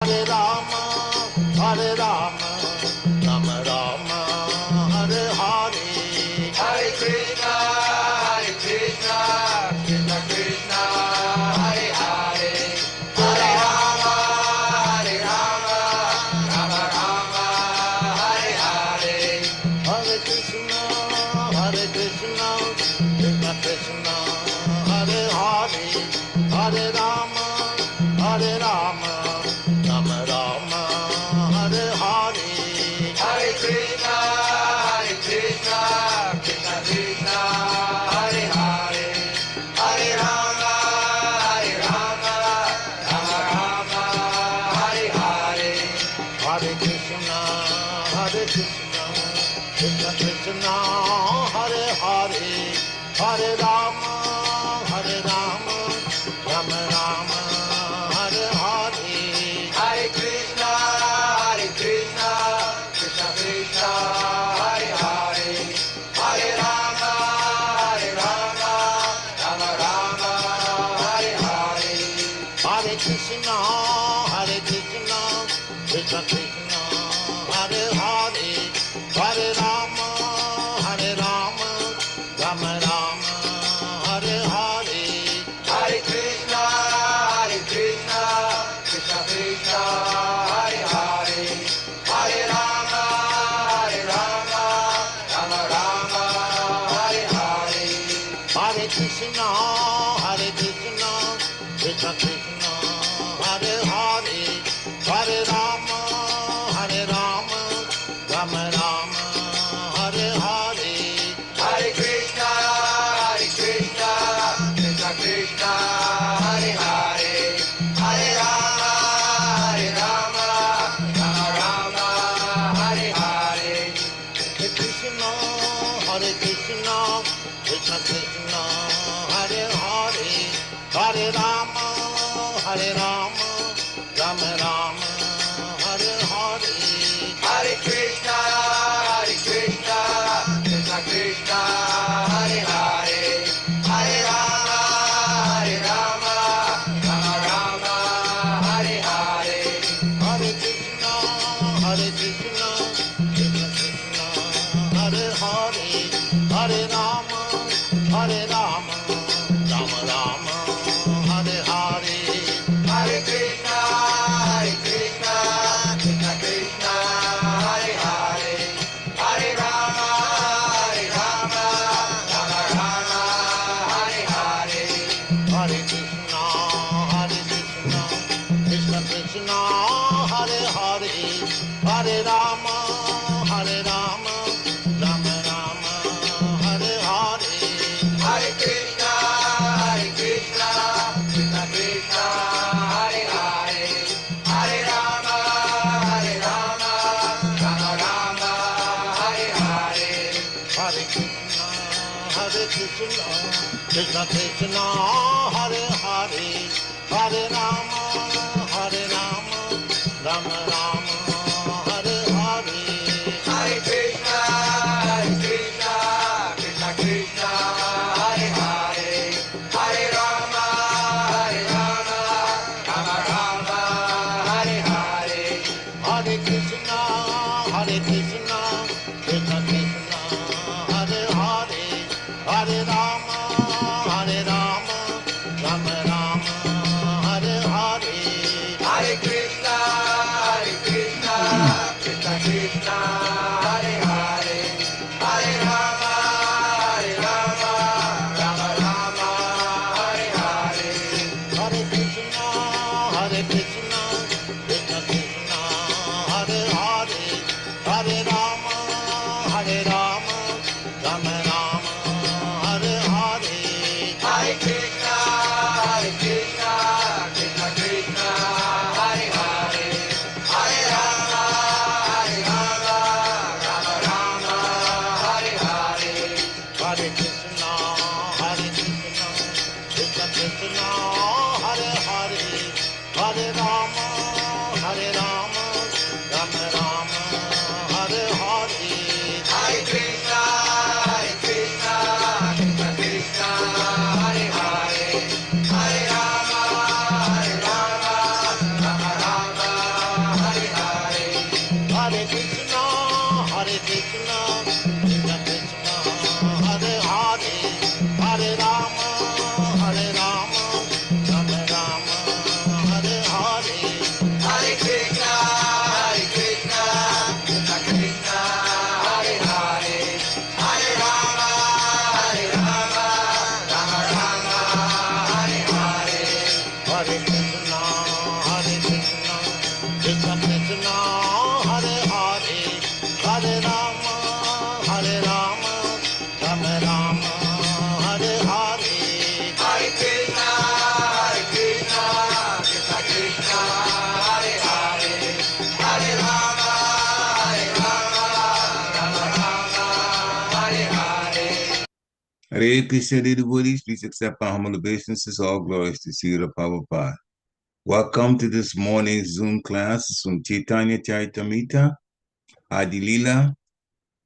Hare Rama, Hare Rama, Rama Rama, Hare Hare. Hare Krishna, Krishna Krishna, Hare Hare. Hare Rama, Rama Rama, Hare Hare. Hare Krishna, Krishna Krishna, Hare Hare. Hare Rama, Rama, Rama Rama, Hare Hare. Hare Krishna, Krishna Krishna, Hare Hare. Hare Rama, Rama Rama, Hare Hare. Hare Krishna, Krishna Krishna, Hare Hare. Hare Rama, Rama Rama, Hare Hare. Hare Krishna, Krishna Krishna, Hare Hare. Hare Rama, Rama Rama, Hare Hare. Hare Krishna, Krishna Krishna, Hare Hare. Hare Rama, Rama Rama, Hare Hare. Hare Krishna, Krishna Krishna, Hare Hare. Hare Rama, Rama Rama, Hare Hare. Hare Krishna, Krishna Krishna, Hare Hare. Hare Rama, Rama Rama, Hare Hare. Hare Krishna, Krishna Krishna, Hare Hare. Hare Rama, Rama Rama, Hare Hare. Hare Krishna, Krishna Krishna, Hare Hare. Hare Rama, Rama Rama, Hare Hare. Hare Krishna, Krishna Krishna, Hare Hare. Hare Rama, Rama Rama, Hare Hare. Hare Krishna, Krishna Krishna, Hare Hare. Hare Rama, Rama Rama, Hare Hare. Hare Krishna, Krishna Krishna, Hare Hare. Hare Rama, Rama Rama, Hare Hare. Hare Krishna, Krishna Krishna, Hare Hare. Hare Rama, Rama Rama, Hare Hare. Hare Krishna, Krishna Krishna, Hare Hare. Hare Rama, Rama Rama, Hare Hare. Hare Krishna, Krishna Krishna, Hare Hare. Hare Rama, Rama Rama, Hare Hare. Hare Krishna, Krishna Krishna, Hare Hare. Hare Rama, Rama Rama, Hare Hare. Hare Krishna, Krishna Krishna, Hare Hare. Hare Rama, Rama Rama, Hare Hare. Hare Krishna, Hare Krishna, dear devotees, please accept our humble obeisances. All glories to Srila Prabhupada. Welcome to this morning's Zoom class from Chaitanya Charitamrita, Adi Lila,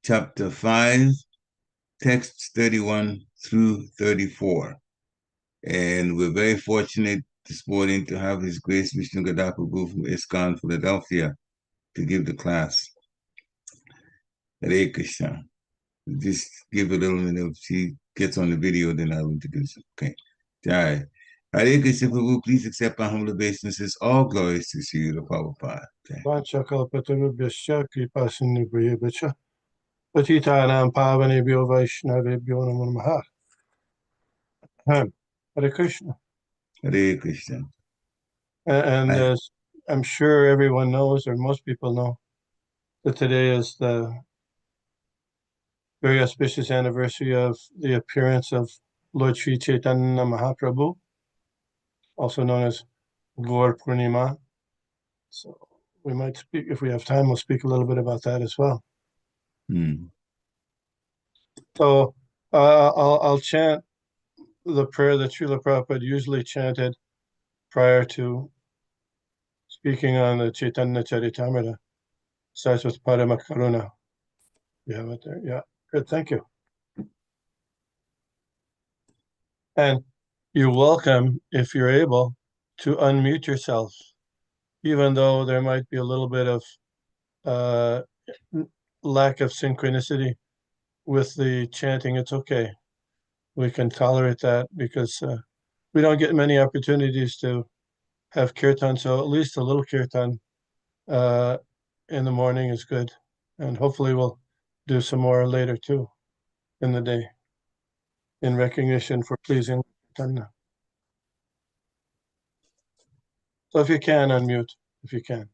chapter 5, texts 31 through 34. And we're very fortunate this morning to have His Grace Vishnugada Prabhu from ISKCON, Philadelphia, to give the class. Hare Krishna. Just give a little, and if she gets on the video, then I'll introduce her. Okay. Jai. Hare Krishna Prabhu, please accept our humble obeisances. All glories to Srila Prabhupada. Vanchakalpatarubhyascha kripasindhubhyo patitanam pavanebhyo vaishnavebhyo namo namaha. Hare Krishna. Hare Krishna. And as I'm sure everyone knows, or most people know, that today is the very auspicious anniversary of the appearance of Lord Sri Chaitanya Mahaprabhu, also known as Gaur Purnima. So we might speak, if we have time, we'll speak a little bit about that as well. So I'll chant the prayer that Srila Prabhupada usually chanted prior to speaking on the Chaitanya Charitamrita. Starts with Parama Karuna. You have it there? Yeah, good, thank you. And you're welcome, if you're able, to unmute yourself, even though there might be a little bit of lack of synchronicity with the chanting. It's okay. We can tolerate that because we don't get many opportunities to have kirtan, so at least a little kirtan in the morning is good. And hopefully we'll do some more later too in the day in recognition for pleasing Chaitanya. So if you can, unmute, if you can.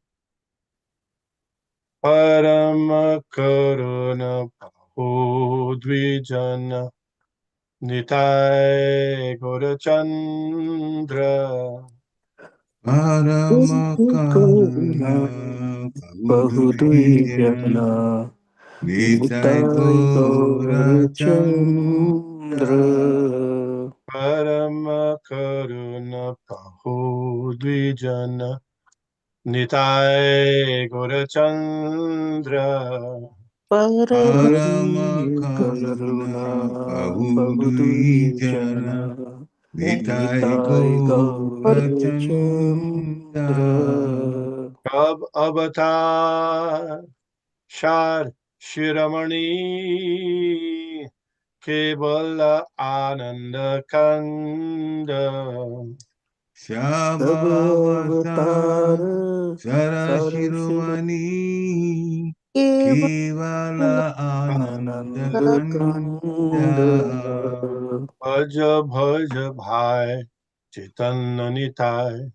Parama Karuna Dvijana Nitai Gaurachandra Parama Karuna Bahudvijana Nitai Gaura Chandra. Parama Karuna Bahudvijana Nitai Gaurachandra Parama Karuna Bahudvijana Nitai Gaura Chandra. Kab Avatar Shar Shiramani Kevala Ananda Kanda Shabhavatar Sarashiromani Kevala Ananda Kanda. Bhaja Bhaja Bhai Chaitanya Nitai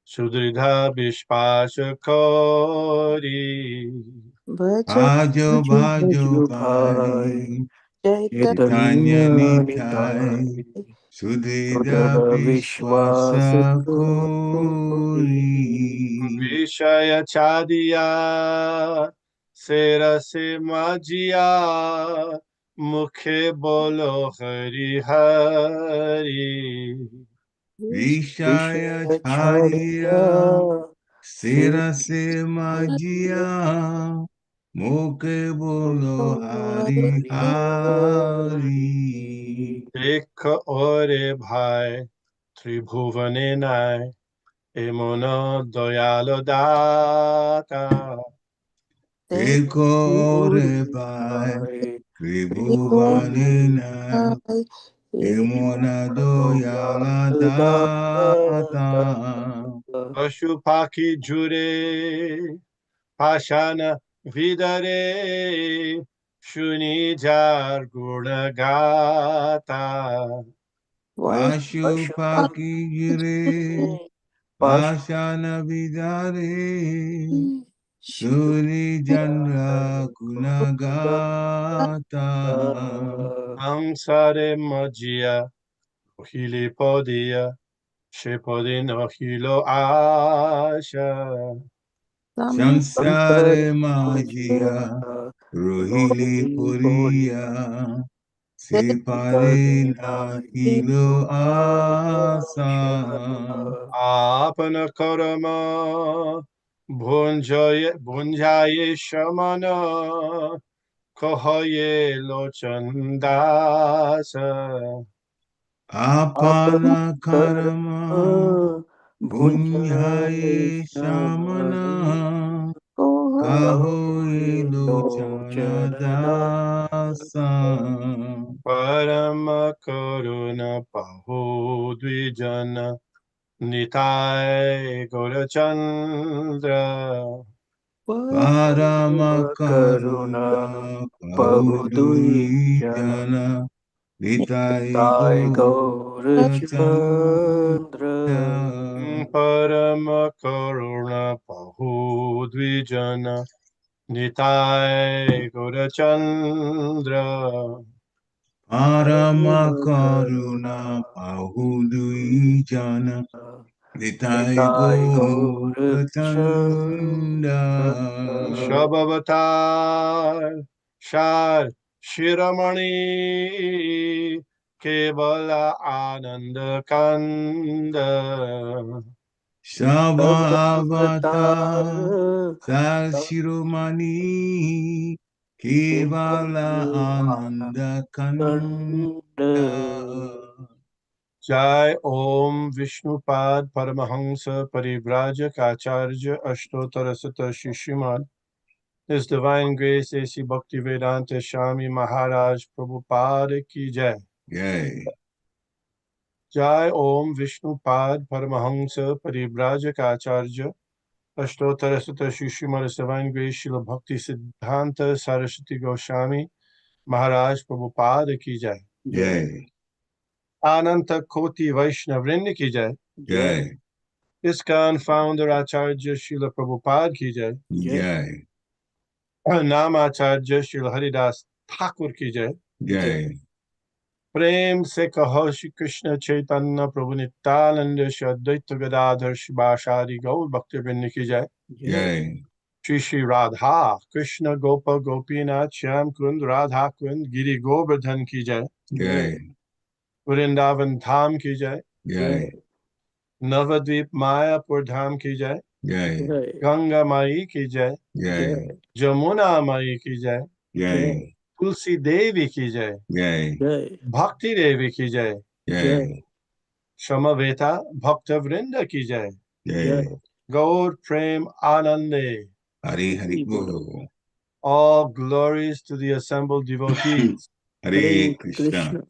Sudridha Vishpasha Kori Bhajo Bhajo Bhai Chaitanya Nitai Sudhira Vishwasa Kori. Vishaya Chadiya Sera Se Majia Mukhe Bolo Hari Hari Vishaya Chariya Sirase Majia Moke Bolo Hari Hari. Ek Ore Bhai Tribhuvane Nai Emona Doyalo Data Ekore Bhai Tribhuvanena Emona Doyala Data. Pashupaki Jure Pashana Vidare Shuni Jar Gurnagata Pashupaki Gire Pashana Vidare Suri Jandra Gunagata. Amsare Majia Hili Podia Shepodino Hilo Asha Samsare Majia Rohili Puriya Se pare nahi lo asa. apana karma bhunjaye shamana kahaye lochandasa. Apana karma bhunjaye shamana kahoye lochana dasa. Parama karuna paho dvijana nitai gaurachandra. Parama karuna pahudui jana nitai gaura chandra. Parama karuna paho dvijana nitai gaurachandra. Parama karuna pahudui jana nitai gaura chandra. Shabavatar Shar Shiramani Kevala Ananda Kanda. Shava avatar sal shiromani kevala ananda kanda. Jai Om Vishnupad Paramahansa Parivrajak Acharya Ashtottara Sutta Shishimad. His Divine Grace A.C. Bhaktivedanta Swami Maharaj Prabhupada Ki Jai. Yay. Jai Om Vishnupad Paramahansa Parivrajak Acharya Ashtottara Sutta Shishimad. His Divine Grace Srila Bhakti Siddhanta Saraswati Goswami Maharaj Prabhupada Ki Jai. Yay. Ananta Koti Vaishnavrinda Ki Jai. Yay. ISKCON founder Acharya Srila Prabhupada Ki Jai. Yay. Namacharya Srila Haridas Thakur Ki Jai. Yay. प्रेम से कहो श्री कृष्ण चैतन्य प्रभु नित्यानंद श्री अद्वैत गदाधर शिवासादि गौर भक्तवृंद की जय. Yay. Shri Shri Radha Krishna गोप गोपीनाथ श्याम कुंद राधा कुंद गिरि गोवर्धन की जय. Yay. Vrindavan धाम की जय. Yay. नवद्वीप मायापुर धाम की जय. Yay. गंगा माई की जय. Yay. जमुना माई की जय. Yay. तुलसी देवी की जय. Yay. भक्ति देवी की जय. Yay. समवेता भक्त वृंद की जय. Yay. Gaur Prem Anande. Hari Hari Bol. All glories to the assembled devotees. Hare Krishna.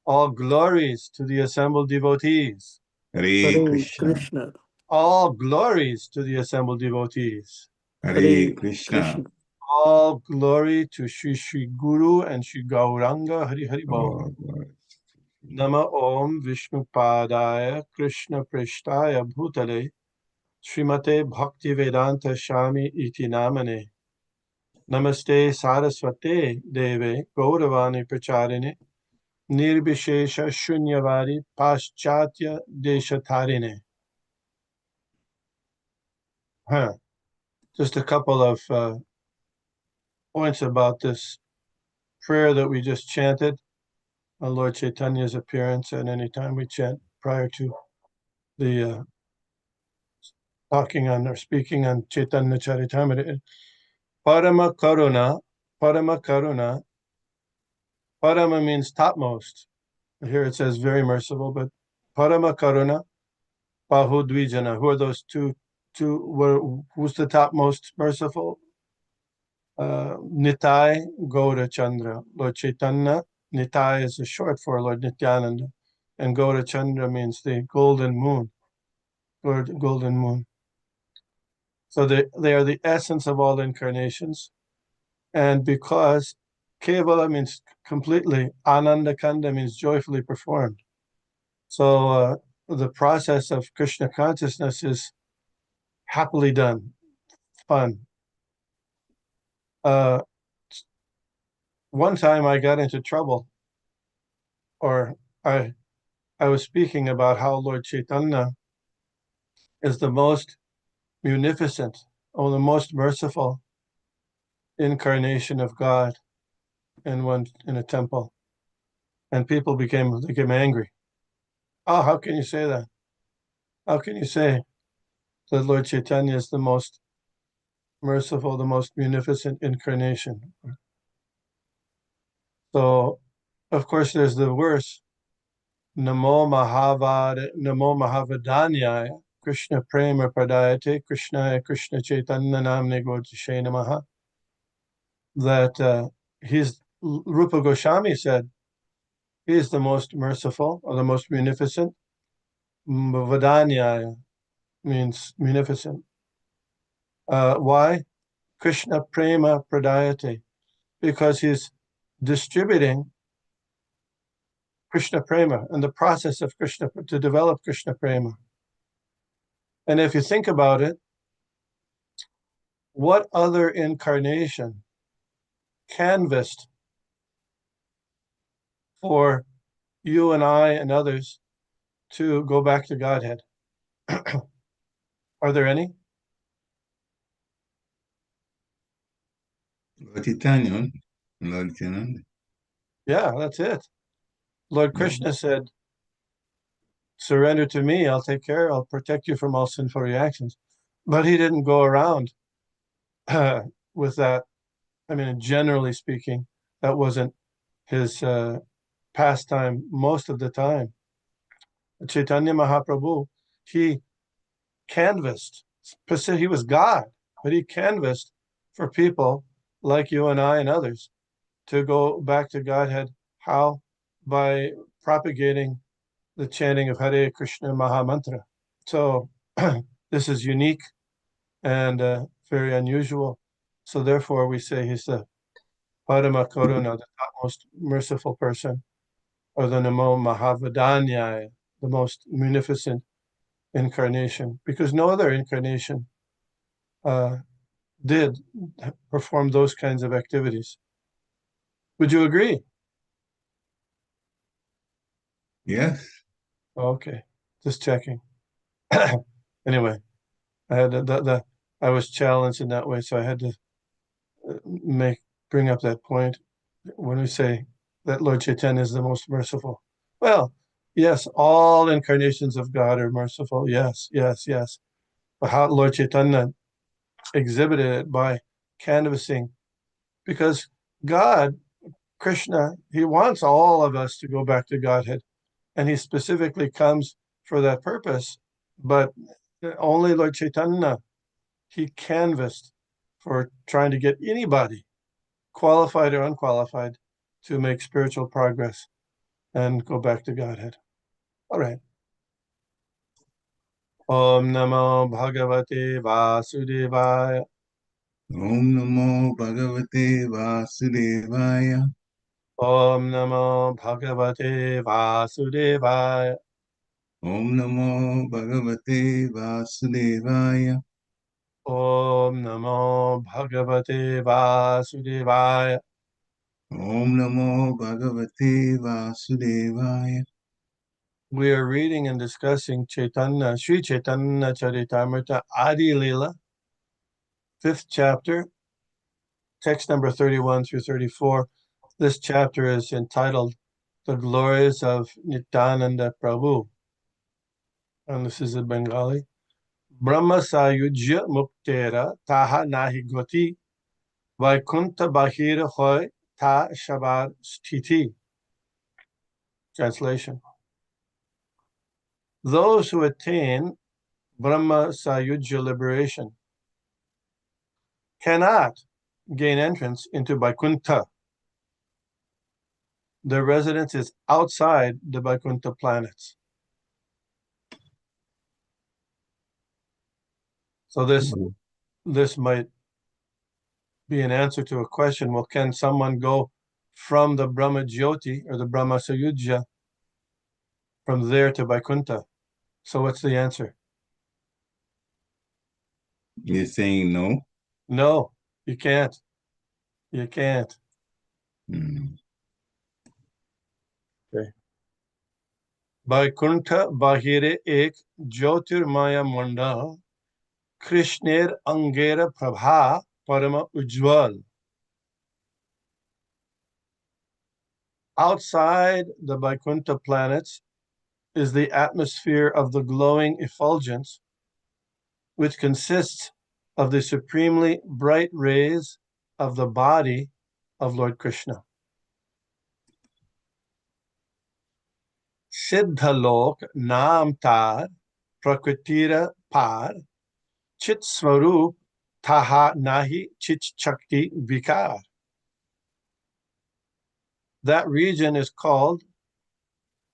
All glories to the assembled devotees. Hare Krishna. All glories to the assembled devotees. Hare Krishna. All glory to Shri Shri Guru and Shri Gauranga Hari Hari Bol. Oh, God. Nama Om Vishnupadaya Krishna Prishtaya Bhutale Srimate Bhaktivedanta Swami Iti Namane. Namaste Saraswate Deve Gauravani Pracharine Nirbishesha Shunyavadi Paschatya Deshatarine. Just a couple of points about this prayer that we just chanted. Lord Chaitanya's appearance at any time we chant prior to the talking on or speaking on Chaitanya Charitamrita. Parama Karuna, Parama Karuna. Parama means topmost. Here it says very merciful, but Parama Karuna, Bahudvijana. Who are those two? Who's the topmost merciful? Nitai Gaura Chandra. Lord Chaitanya. Nitai is a short for Lord Nityananda. And Gaura Chandra means the golden moon. Golden moon. So they are the essence of all incarnations. And because Kevala means completely, Ananda Kanda means joyfully performed. So the process of Krishna consciousness is happily done, fun. One time I got into trouble, or I was speaking about how Lord Chaitanya is the most munificent or the most merciful incarnation of God in a temple. and people became angry. Oh, how can you say that? How can you say that Lord Chaitanya is the most merciful, the most munificent incarnation? So, of course, there's the verse, Namo Mahavadanyaya, Krishna Prema Pradayate, Krishnaya Krishna Chaitanya Namne Gotishe Namaha. That Rupa Goswami said, he is the most merciful, or the most munificent. Vadanyaya means munificent. Why? Krishna Prema Pradayate, because he's distributing Krishna Prema and the process of Krishna to develop Krishna Prema. And if you think about it, what other incarnation canvassed for you and I and others to go back to Godhead? Are there any? Lord Chaitanya, Lord Chaitanya. Yeah, that's it. Lord Yeah. Krishna said, surrender to me, I'll take care, I'll protect you from all sinful reactions. But he didn't go around with that. I mean, generally speaking, that wasn't his pastime most of the time. Chaitanya Mahaprabhu, he canvassed, he was God, but he canvassed for people like you and I and others to go back to Godhead. How? By propagating the chanting of Hare Krishna Maha Mantra. So this is unique and very unusual. So therefore we say he's the Parama Karuna, the most merciful person, or the Namo Mahavadanyaya, the most munificent incarnation, because no other incarnation did perform those kinds of activities. Would you agree? Yes. Okay, just checking. Anyway, I had I was challenged in that way, so I had to bring up that point when we say that Lord Chaitanya is the most merciful. Well, yes, all incarnations of God are merciful. Yes, yes, yes. But how Lord Chaitanya exhibited it by canvassing, because God, Krishna, he wants all of us to go back to Godhead, and he specifically comes for that purpose. But only Lord Chaitanya, he canvassed for trying to get anybody, qualified or unqualified, to make spiritual progress and go back to Godhead. All right. Om Namo Bhagavate Vasudevaya. Om Namo Bhagavate Vasudevaya. Om Namo Bhagavate Vasudevaya. Om Namo Bhagavate Vasudevaya. Om Namo Bhagavate Vasudevaya. Om Namo Bhagavate Vasudevaya. We are reading and discussing Chaitanya, Sri Chaitanya Charitamrita Adi Lila, 5th chapter, text number 31 through 34. This chapter is entitled The Glories of Nityananda Prabhu. And this is in Bengali. Brahma-sāyujya-muktera tāhā nāhi gati, vaikuṇṭha-bāhire hoy tā sabāra sthiti. Translation. Those who attain brahma-sāyujya liberation cannot gain entrance into Vaikuṇṭha. Their residence is outside the Vaikuṇṭha planets. So this might be an answer to a question. Well, can someone go from the Brahma Jyoti or the Brahma-sāyujya from there to Vaikuṇṭha? So what's the answer? You're saying no? No, you can't. You can't. Okay. Vaikuṇṭha-bāhire ek jyotirmaya manda, Krishner angera prabha parama ujjwal. Outside the Vaikuṇṭha planets is the atmosphere of the glowing effulgence, which consists of the supremely bright rays of the body of Lord Krishna. Siddhalok Nam Tar Prakritira Par Chit Swarup Tāhā nāhi Chit Chakti Vikar. That region is called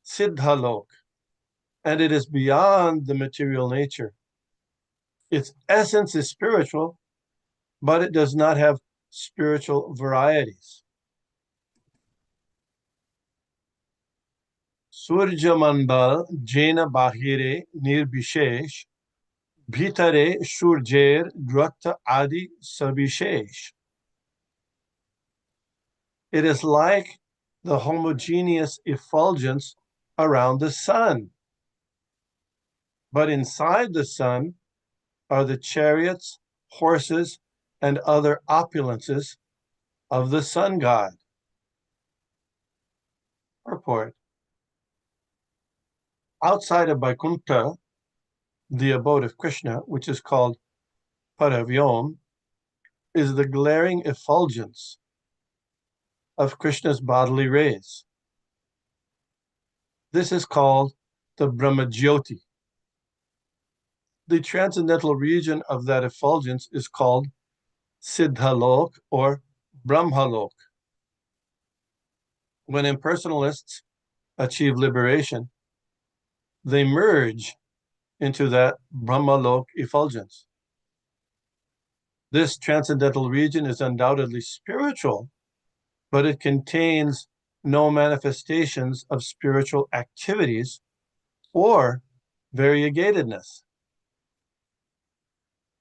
Siddhalok, and it is beyond the material nature. Its essence is spiritual, but it does not have spiritual varieties. Surja Mandal Jena Bahire Nirbishesh Bhitare Shurjer Drata Adi Sabishesh. It is like the homogeneous effulgence around the sun. But inside the sun are the chariots, horses, and other opulences of the sun god. Purport. Outside of Vaikuṇṭha, the abode of Krishna, which is called Paravyom, is the glaring effulgence of Krishna's bodily rays. This is called the Brahma-jyoti. The transcendental region of that effulgence is called Siddhalok or Brahmalok. When impersonalists achieve liberation, they merge into that Brahmalok effulgence. This transcendental region is undoubtedly spiritual, but it contains no manifestations of spiritual activities or variegatedness.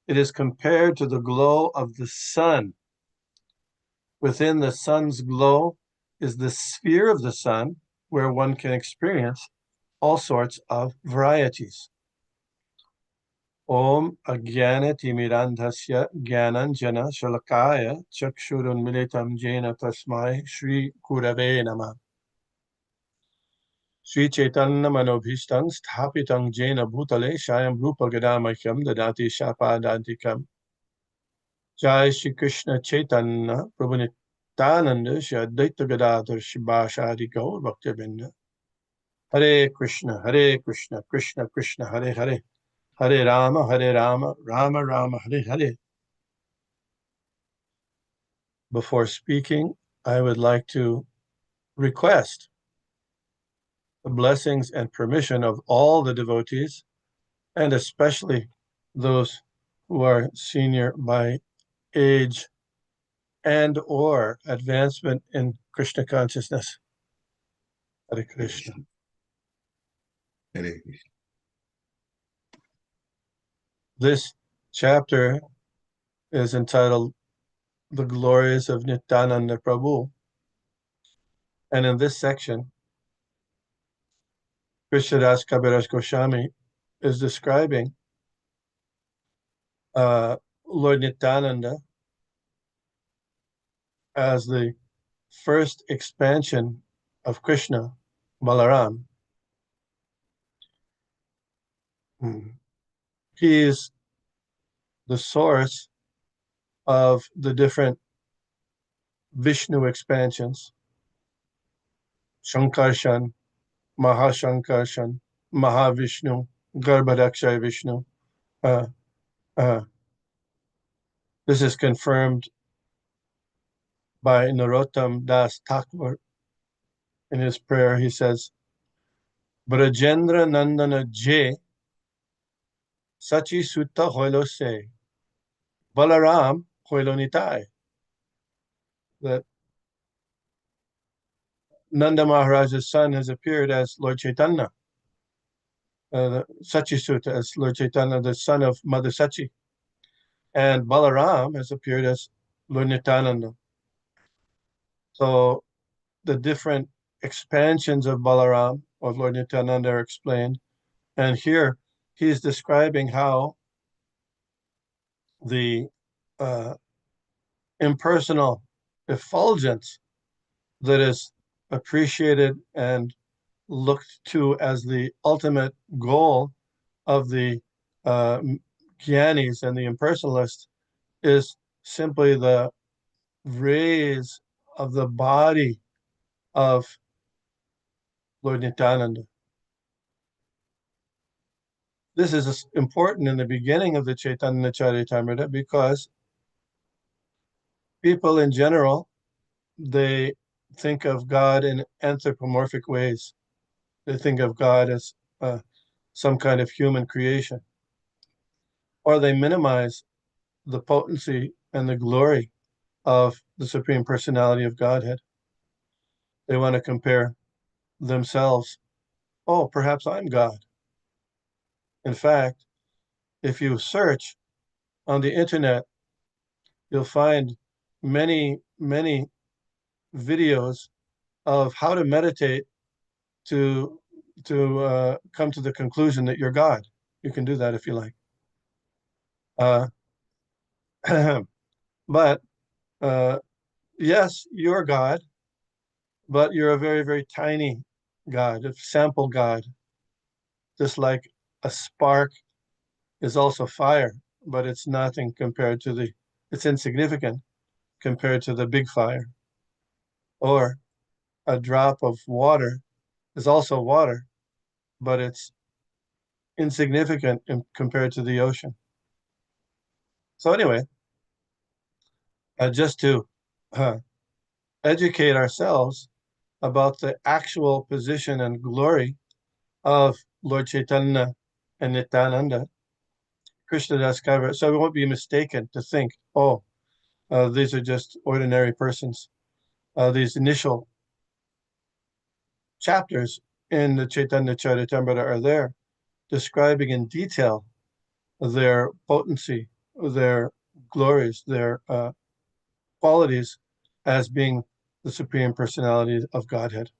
It is compared to the glow of the sun. Within the sun's glow is the sphere of the sun, where one can experience all sorts of varieties. Om Ajnanati Mirandhasya Jnananjana Shalakaya Chakshurun Militam Jena Tasmai Shri Gurave Namah. Sri Chaitanya Manobhishtam Sthapitam Jena Bhutale Shayam Rupa Gadamakyam Dadati Shapadantikam. Jai Shri Krishna Chaitanya Prabhu Nityananda Shri Advaita Gadadhar Shivashadi Gaur Bhaktivinoda. Hare Krishna, Krishna Krishna, Hare Hare, Hare Rama, Rama Rama, Hare Hare. Before speaking, I would like to request the blessings and permission of all the devotees, and especially those who are senior by age and or advancement in Krishna consciousness. Hare Krishna. Hare Krishna. This chapter is entitled The Glories of Nityananda Prabhu. And in this section, Krishnadas Kaviraj Goswami is describing Lord Nityananda as the first expansion of Krishna, Balaram. He is the source of the different Vishnu expansions, Shankarshan, Mahashankarshan, Mahavishnu, Garbhadakshay Vishnu. This is confirmed by Narottam Das Thakur. In his prayer, he says, Brajendra Nandana J. Sachi Sutta Hoilo Se. Balaram Hoilo Nitai. That Nanda Maharaj's son has appeared as Lord Chaitanya. Sachi Sutta as Lord Chaitanya, the son of Mother Sachi. And Balaram has appeared as Lord Nityananda. So the different expansions of Balaram, of Lord Nityananda, are explained. And here he's describing how the impersonal effulgence that is appreciated and looked to as the ultimate goal of the Gyanis and the impersonalists is simply the rays of the body of Lord Nityananda. This is important in the beginning of the Chaitanya Charitamrita because people in general, they think of God in anthropomorphic ways. They think of God as some kind of human creation, or they minimize the potency and the glory of the Supreme Personality of Godhead. They want to compare themselves. Oh, perhaps I'm God. In fact, if you search on the internet, you'll find many, many videos of how to meditate to come to the conclusion that you're God. You can do that if you like. Uh, but yes, you're God, but you're a very, very tiny God, a sample God. Just like a spark is also fire, but it's nothing compared to it's insignificant compared to the big fire. Or a drop of water is also water, but it's insignificant compared to the ocean. So anyway, just to educate ourselves about the actual position and glory of Lord Chaitanya and Nityananda, Krishnadas Kaviraj, so we won't be mistaken to think, oh, these are just ordinary persons. These initial chapters in the Chaitanya Charitamrita are there, describing in detail their potency, their glories, their qualities as being the Supreme Personality of Godhead.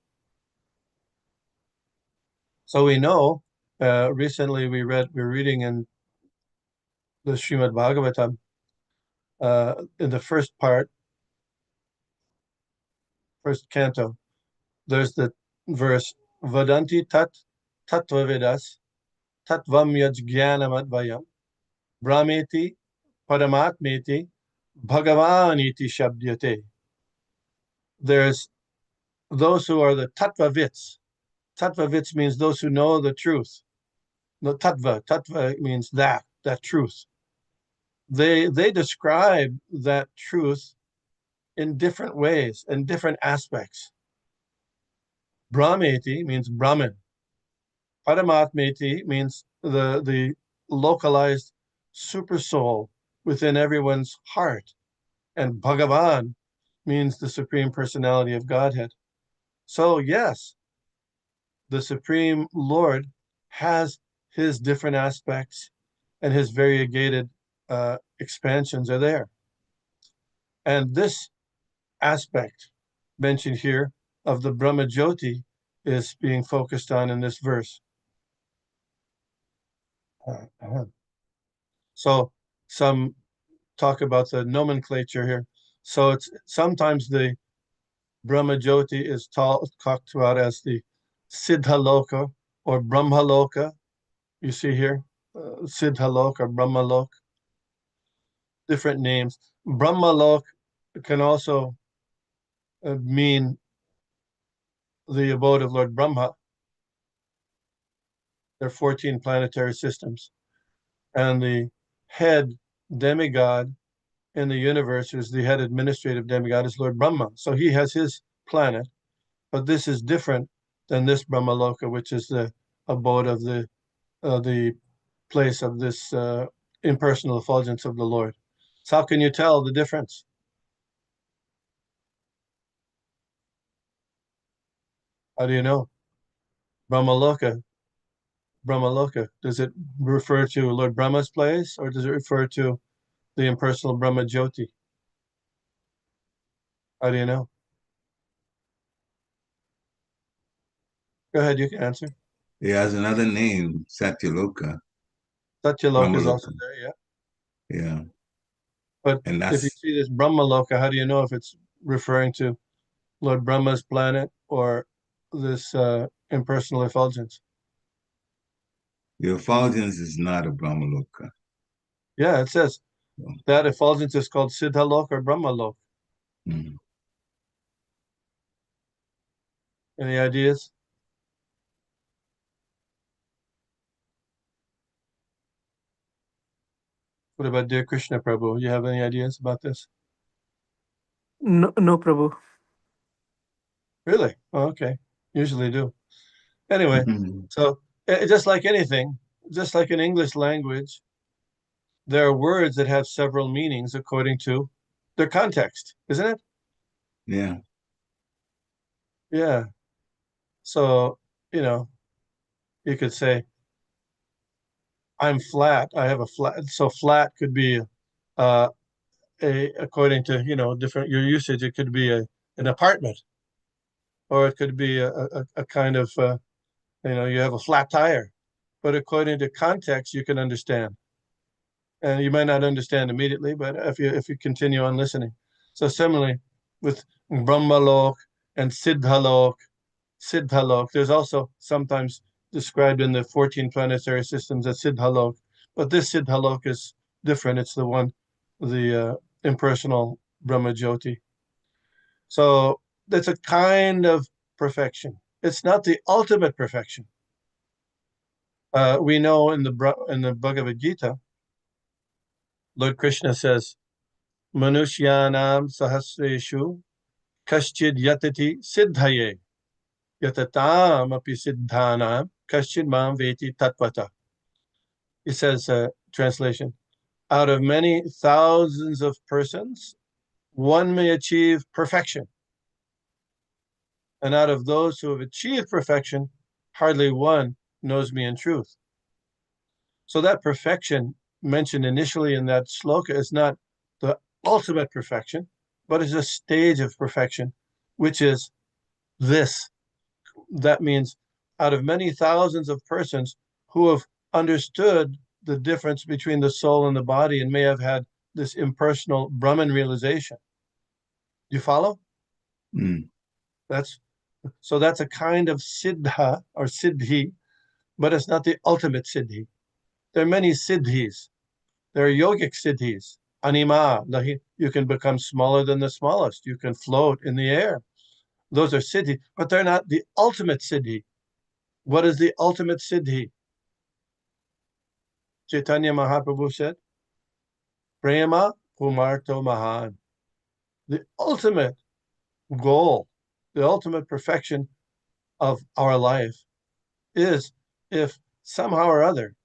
So we know, recently we're reading in the Srimad Bhagavatam, in the first part, first canto, there's the verse, Vadanti tat tattvavedas tattvam yajnanam advayam brahmeti paramatmeti bhagavaniti shabdyate. There's those who are the tattvavits. Tattvavits means those who know the truth. No, tattva means that truth. They describe that truth in different ways, in different aspects. Brahmeti means Brahman. Paramatmeti means the localized super soul within everyone's heart. And Bhagavan means the Supreme Personality of Godhead. So yes, the Supreme Lord has his different aspects and his variegated expansions are there. And this aspect mentioned here of the Brahma Jyoti is being focused on in this verse. So some talk about the nomenclature here. So it's sometimes the Brahma Jyoti is talked about as the Siddhaloka or Brahmaloka. You see here, Siddhalok or Brahmalok, different names. Brahmalok can also mean the abode of Lord Brahma. There are 14 planetary systems. And the head demigod in the universe, who's the head administrative demigod, is Lord Brahma. So he has his planet, but this is different than this Brahmaloka, which is the abode of the place of this impersonal effulgence of the Lord. So how can you tell the difference? How do you know? Brahmaloka, does it refer to Lord Brahma's place or does it refer to the impersonal Brahma Jyoti? How do you know? Go ahead, you can answer. He has another name, Satyaloka. Satyaloka is also there, yeah. Yeah. But And if you that's see this Brahmaloka, how do you know if it's referring to Lord Brahma's planet or this impersonal effulgence? The effulgence is not a brahmaloka. Yeah, it says No. that effulgence is called siddhalok or brahmalok. Mm. Any ideas? What about dear Krishna Prabhu? You have any ideas about this? No, no, Prabhu. Really? Oh, okay. Usually do. Anyway, Mhm. so just like anything, just like in English language, there are words that have several meanings according to their context, isn't it? Yeah. Yeah. So, you could say, I'm flat. I have a flat. So flat could be uh, according to, different your usage, it could be an apartment, or it could be a kind of, you have a flat tire. But according to context, you can understand. And you might not understand immediately, but if you continue on listening. So similarly with Brahmalok and Siddhalok, there's also sometimes described in the 14 planetary systems as Siddhalok, but this Siddhalok is different. It's the impersonal Brahma Jyoti. So that's a kind of perfection. It's not the ultimate perfection. We know in the Bhagavad Gita, Lord Krishna says, Manushyanam sahasreshu kaschid yatati siddhaye yatatam api siddhanam kaschid mam veti tatvata. He says, translation, out of many thousands of persons, one may achieve perfection. And out of those who have achieved perfection, hardly one knows me in truth. So that perfection mentioned initially in that sloka is not the ultimate perfection, but is a stage of perfection, which is this. That means out of many thousands of persons who have understood the difference between the soul and the body and may have had this impersonal Brahman realization. Do you follow? Mm. That's a kind of siddha or siddhi, but it's not the ultimate siddhi. There are many siddhis. There are yogic siddhis. Anima, you can become smaller than the smallest. You can float in the air. Those are siddhi, but they're not the ultimate siddhi. What is the ultimate siddhi? Chaitanya Mahaprabhu said, Prema Pumarto Mahan. The ultimate goal, the ultimate perfection of our life is if somehow or other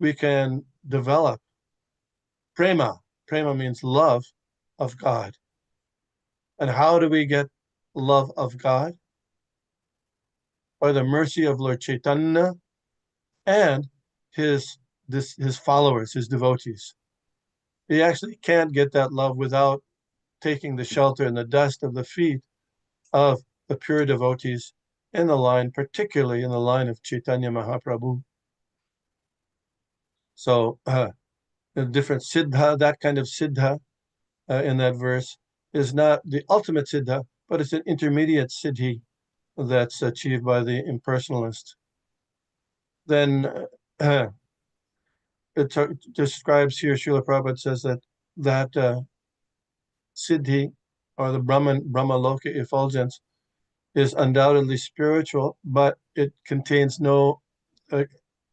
we can develop prema. Prema means love of God. And how do we get love of God? By the mercy of Lord Chaitanya and his followers, his devotees. He actually can't get that love without taking the shelter and the dust of the feet of the pure devotees in the line, particularly in the line of Chaitanya Mahaprabhu. So the different siddha, that kind of siddha in that verse is not the ultimate siddha, but it's an intermediate siddhi that's achieved by the impersonalist. Then it describes here, Srila Prabhupada says that siddhi, or the Brahmaloka effulgence, is undoubtedly spiritual, but it contains no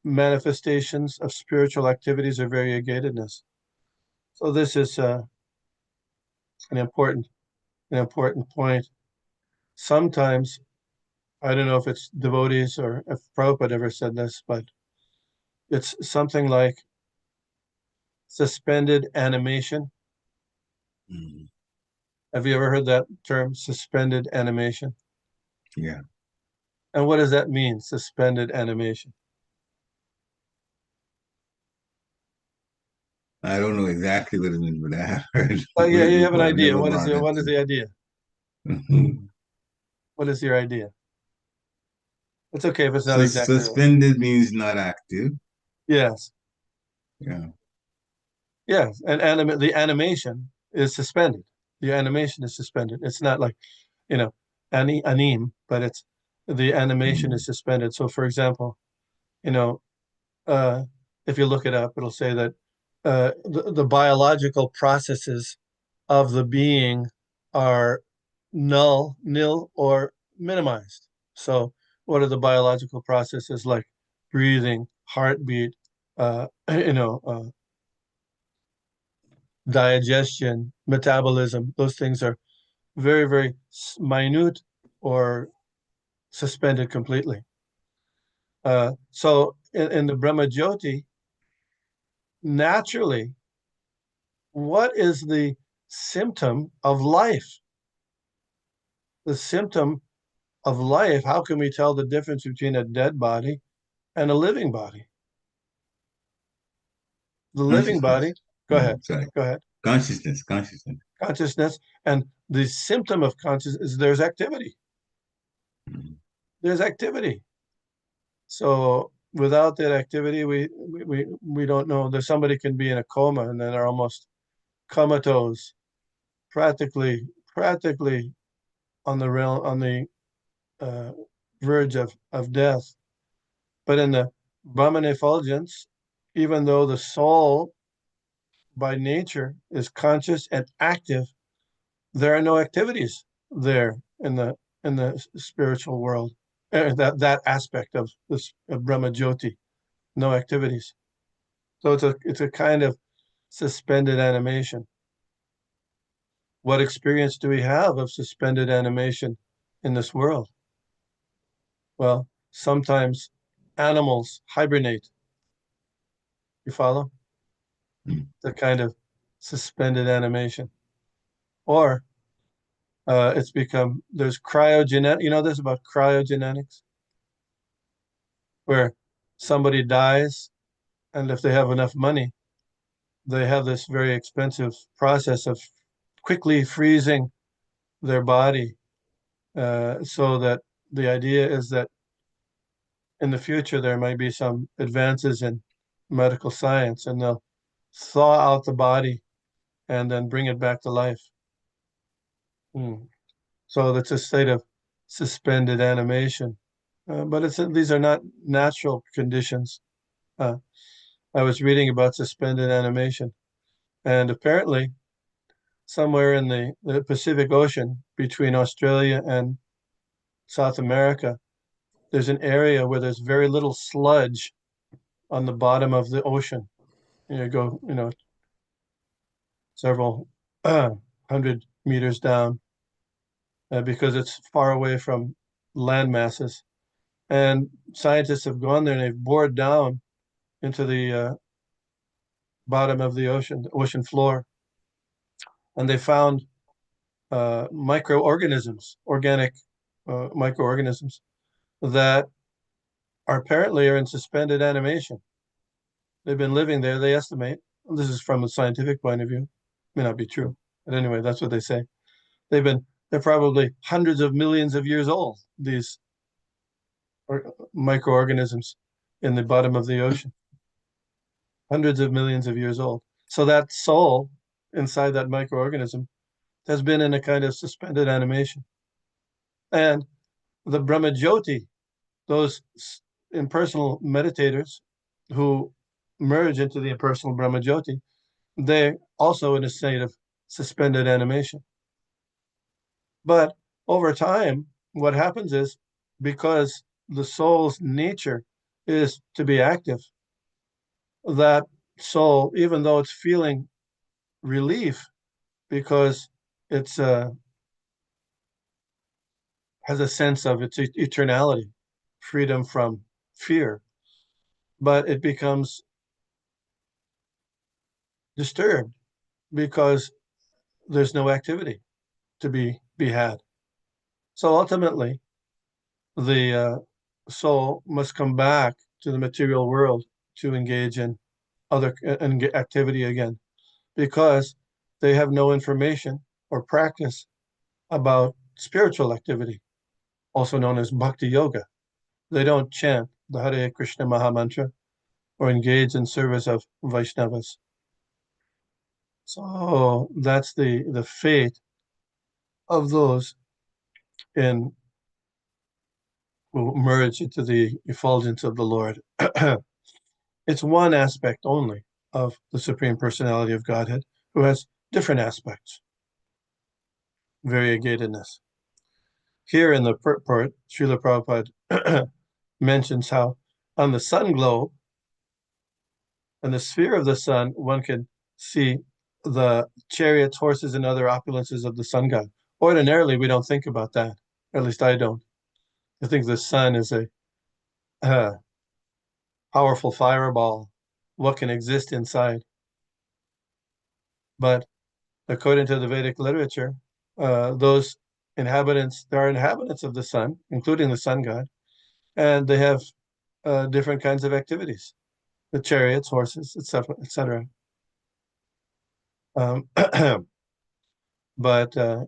manifestations of spiritual activities or variegatedness. So this is an important point. Sometimes, I don't know if it's devotees or if Prabhupada ever said this, but it's something like suspended animation. Mm. Have you ever heard that term, suspended animation? Yeah. And what does that mean, suspended animation? I don't know exactly what it means, but I have heard Oh yeah, it you have an before. I've idea. never What is bothered the idea? to. What is your idea? It's okay if it's not So exactly right. suspended means not active. Yes. Yeah. Yes. And the animation is suspended. The animation is suspended. It's not like, anim, but it's the animation is suspended. So, for example, you know, if you look it up, it'll say that the biological processes of the being are nil, or minimized. So, what are the biological processes like breathing, heartbeat, digestion, metabolism? Those things are very, very minute or suspended completely. So in the Brahma-jyoti, naturally, what is the symptom of life? The symptom of life, how can we tell the difference between a dead body and a living body? The living body, go ahead. Consciousness. Consciousness, and the symptom of consciousness is there's activity. There's activity. So without that activity, we don't know. There's somebody can be in a coma and then they're almost comatose, practically on the verge of death. But in the Brahman effulgence, even though the soul by nature is conscious and active, there are no activities there in the spiritual world. That aspect of this Brahma Jyoti, no activities. So it's a kind of suspended animation. What experience do we have of suspended animation in this world? Well, sometimes animals hibernate. You follow? The kind of suspended animation. Or it's become, there's cryogenetic, you know this about cryogenetics? Where somebody dies, and if they have enough money, they have this very expensive process of quickly freezing their body, so that the idea is that in the future there might be some advances in medical science and they'll thaw out the body and then bring it back to life. So that's a state of suspended animation. But these are not natural conditions. I was reading about suspended animation, and apparently somewhere in the Pacific Ocean between Australia and South America, there's an area where there's very little sludge on the bottom of the ocean. You go, several 100 meters down, because it's far away from land masses. And scientists have gone there and they've bored down into the bottom of the ocean floor, and they found microorganisms, organic microorganisms that are in suspended animation. They've been living there, they estimate. This is from a scientific point of view. May not be true, but anyway, that's what they say. They're probably hundreds of millions of years old, these microorganisms in the bottom of the ocean. Hundreds of millions of years old. So that soul inside that microorganism has been in a kind of suspended animation. And the Brahma-jyoti, those impersonal meditators who merge into the impersonal Brahma-jyoti, they're also in a state of suspended animation. But over time, what happens is, because the soul's nature is to be active, that soul, even though it's feeling relief because it's has a sense of its eternality, freedom from fear, but it becomes disturbed because there's no activity to be had. So ultimately, the soul must come back to the material world to engage in other activity again, because they have no information or practice about spiritual activity, also known as bhakti yoga. They don't chant the Hare Krishna Maha Mantra or engage in service of Vaishnavas. So that's the fate of those will merge into the effulgence of the Lord. It's one aspect only of the Supreme Personality of Godhead, who has different aspects, variegatedness. Here in the purport, Srila Prabhupada mentions how on the sun globe, in the sphere of the sun, one can see the chariots, horses, and other opulences of the sun god. Ordinarily, we don't think about that. At least I don't. I think the sun is a powerful fireball. What can exist inside? But according to the Vedic literature, those inhabitants, there are inhabitants of the sun, including the sun god, and they have different kinds of activities, the chariots, horses, etc., etc. But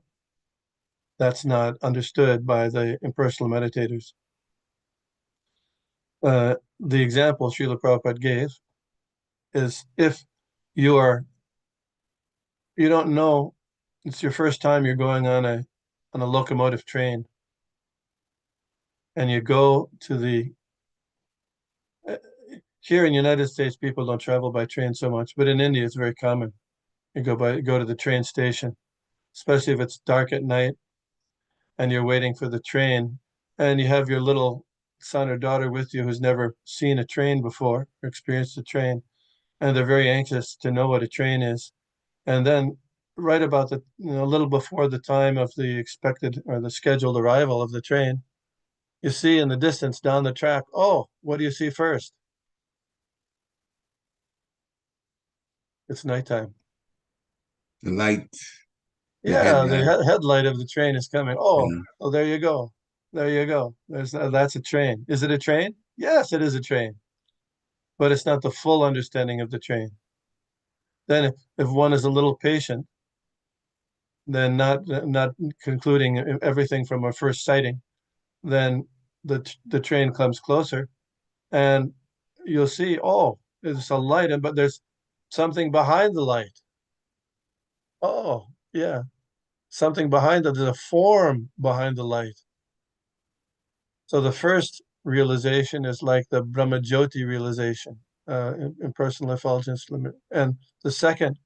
that's not understood by the impersonal meditators. The example Srila Prabhupada gave is if you don't know, it's your first time you're going on a locomotive train, and you go to here in the United States, people don't travel by train so much, but in India, it's very common. You go to the train station, especially if it's dark at night and you're waiting for the train, and you have your little son or daughter with you who's never seen a train before or experienced a train, and they're very anxious to know what a train is. And then right about a little before the time of the expected or the scheduled arrival of the train, you see in the distance down the track, oh, what do you see first? It's nighttime. The light. Yeah, the headlight of the train is coming. Oh, Yeah. oh, there you go. There you go. That's a train. Is it a train? Yes, it is a train. But it's not the full understanding of the train. Then if one is a little patient, then not concluding everything from a first sighting, then the train comes closer and you'll see, oh, there's a light, but there's something behind the light. Oh, yeah. Something behind it. There's a form behind the light. So the first realization is like the brahma-jyoti realization, impersonal effulgence limit. And the second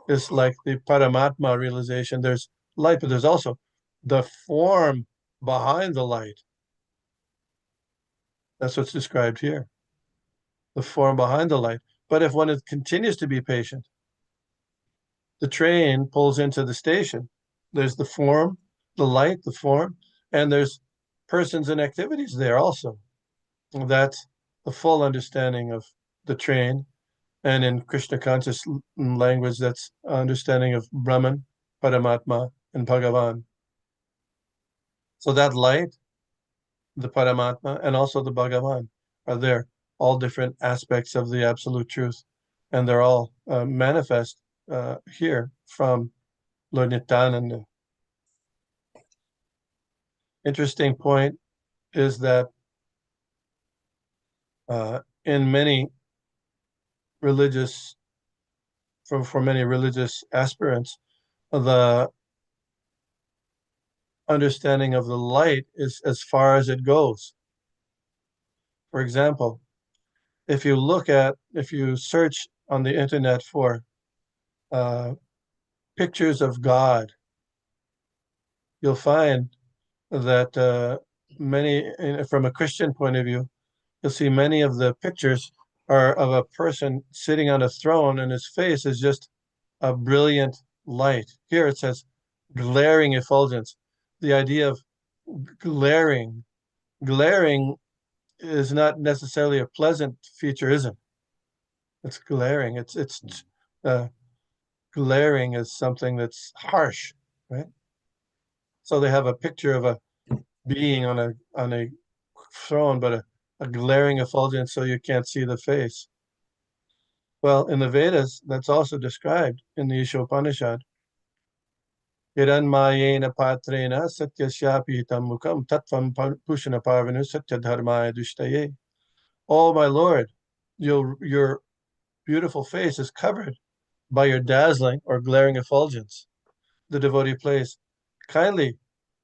is like the paramatma realization. There's light, but there's also the form behind the light. That's what's described here. The form behind the light. But if one continues to be patient, the train pulls into the station. There's the form, the light, the form, and there's persons and activities there also. That's the full understanding of the train. And in Krishna conscious language, that's understanding of Brahman, Paramatma, and Bhagavan. So that light, the Paramatma, and also the Bhagavan are there, all different aspects of the absolute truth. And they're all manifest here from Lord Nityananda. Interesting point is that in many religious, for many religious aspirants, the understanding of the light is as far as it goes. For example, if you search on the internet for pictures of God, you'll find that many, from a Christian point of view, you'll see many of the pictures are of a person sitting on a throne, and his face is just a brilliant light. Here it says glaring effulgence. The idea of glaring is not necessarily a pleasant feature, is it? It's glaring. It's glaring is something that's harsh, right? So they have a picture of a being on a throne, but a glaring effulgence, so you can't see the face. Well, in the Vedas, that's also described in the Ishopanishad. Hiranmayena patrena satyasyapitam mukam tattvam pushana parvanu satya dharmaya dushtaye. Oh, my Lord, your beautiful face is covered by your dazzling or glaring effulgence. The devotee plays, kindly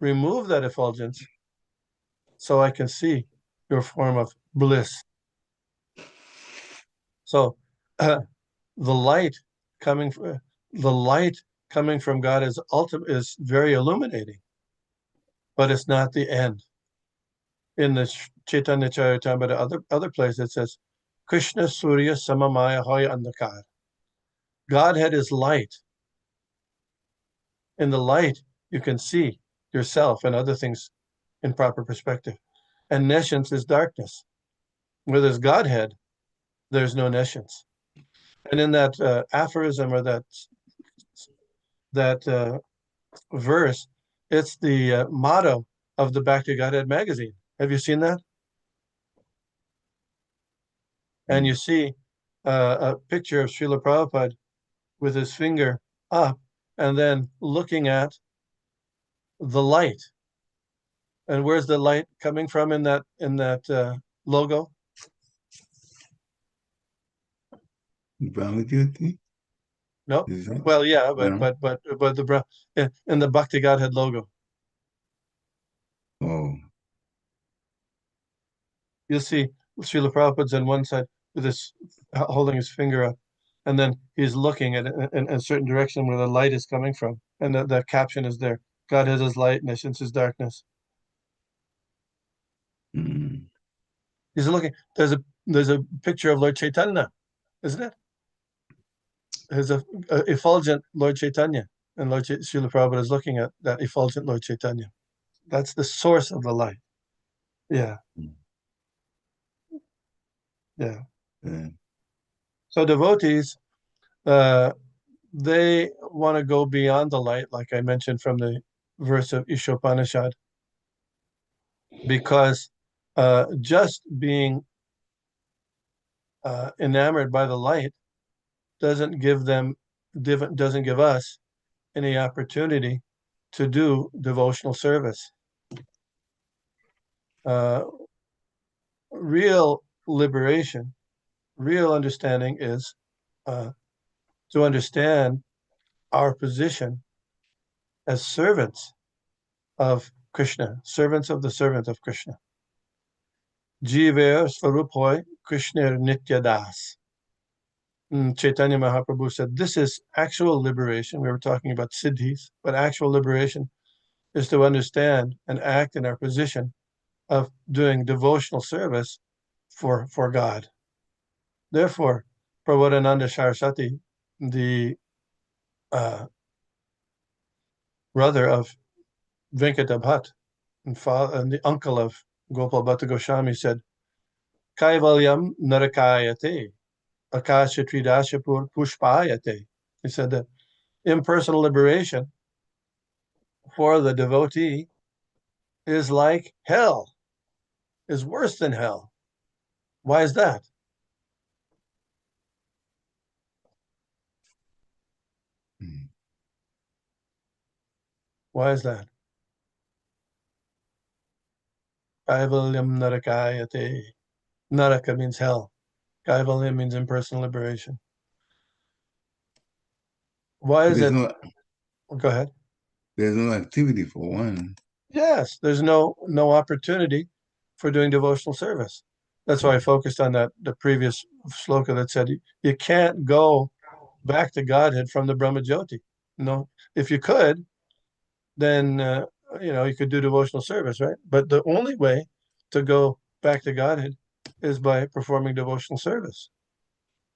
remove that effulgence so I can see your form of bliss. So the light coming from God is very illuminating, but it's not the end. In the Chaitanya Charitamrita, other place, it says, Krishna Surya Samamaya Hoya Andakar. Godhead is light. In the light, you can see yourself and other things in proper perspective. And nescience is darkness. Where there's Godhead, there's no nescience. And in that aphorism or that verse, it's the motto of the Back to Godhead magazine. Have you seen that? And you see a picture of Srila Prabhupada with his finger up and then looking at the light. And where's the light coming from in that logo? Brahma-jyoti? No. Is it? Well, yeah, No. but in the Bhakti Godhead logo. Oh. You'll see Srila Prabhupada's on one side with his holding his finger up, and then he's looking at it in a certain direction where the light is coming from, and the caption is there: Godhead is light, nescience is darkness. Mm. He's looking. There's a picture of Lord Chaitanya, isn't it? There's a effulgent Lord Chaitanya, and Srila Prabhupada is looking at that effulgent Lord Chaitanya. That's the source of the light. Yeah. Yeah. Yeah. So devotees, they want to go beyond the light, like I mentioned from the verse of Ishopanishad, because just being enamored by the light doesn't give us any opportunity to do devotional service. Real liberation, real understanding is to understand our position as servants of Krishna, servants of the servant of Krishna. Jiver Svarupoy Krishna Nitya Das. Chaitanya Mahaprabhu said, this is actual liberation. We were talking about siddhis, but actual liberation is to understand and act in our position of doing devotional service for God. Therefore, Prabodhananda Saraswati, the brother of Venkata Bhatt and the uncle of Gopal Bhatta Goswami, said, Kaivalyam narakayate, akasha tridashapur pushpayate. He said that impersonal liberation for the devotee is like hell, is worse than hell. Why is that? Why is that? Kaivalyam narakayate. Naraka means hell. Kaivalya means impersonal liberation. Why is it? Go ahead. There's no activity for one. Yes, there's no opportunity for doing devotional service. That's why I focused on the previous sloka that said you can't go back to Godhead from the Brahma-jyoti. No, if you could, then you could do devotional service, right? But the only way to go back to Godhead is by performing devotional service.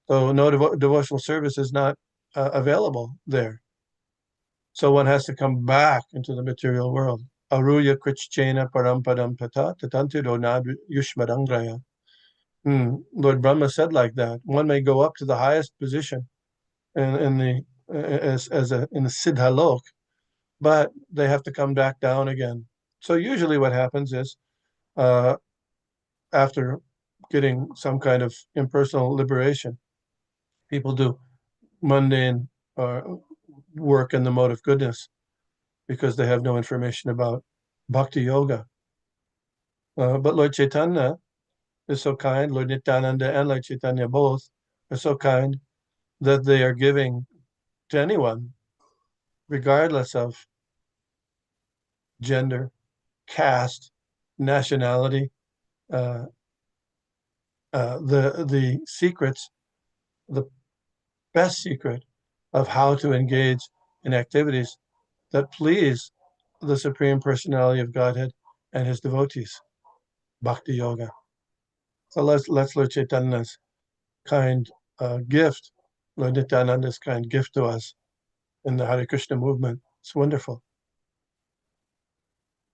So no devotional service is not available there. So one has to come back into the material world. Aruya krichchena parampadam pata tatantiro nad yushmadangraya. Lord Brahma said like that. One may go up to the highest position in the Siddhalok, but they have to come back down again. So usually what happens is after getting some kind of impersonal liberation, people do mundane work in the mode of goodness because they have no information about bhakti yoga. But Lord Chaitanya is so kind, Lord Nityananda and Lord Chaitanya both are so kind that they are giving to anyone, regardless of gender, caste, nationality. The secrets, the best secret of how to engage in activities that please the Supreme Personality of Godhead and his devotees, Bhakti Yoga. So let's Lord Chaitanya's kind gift, Lord Nityananda's kind gift to us in the Hare Krishna movement. It's wonderful.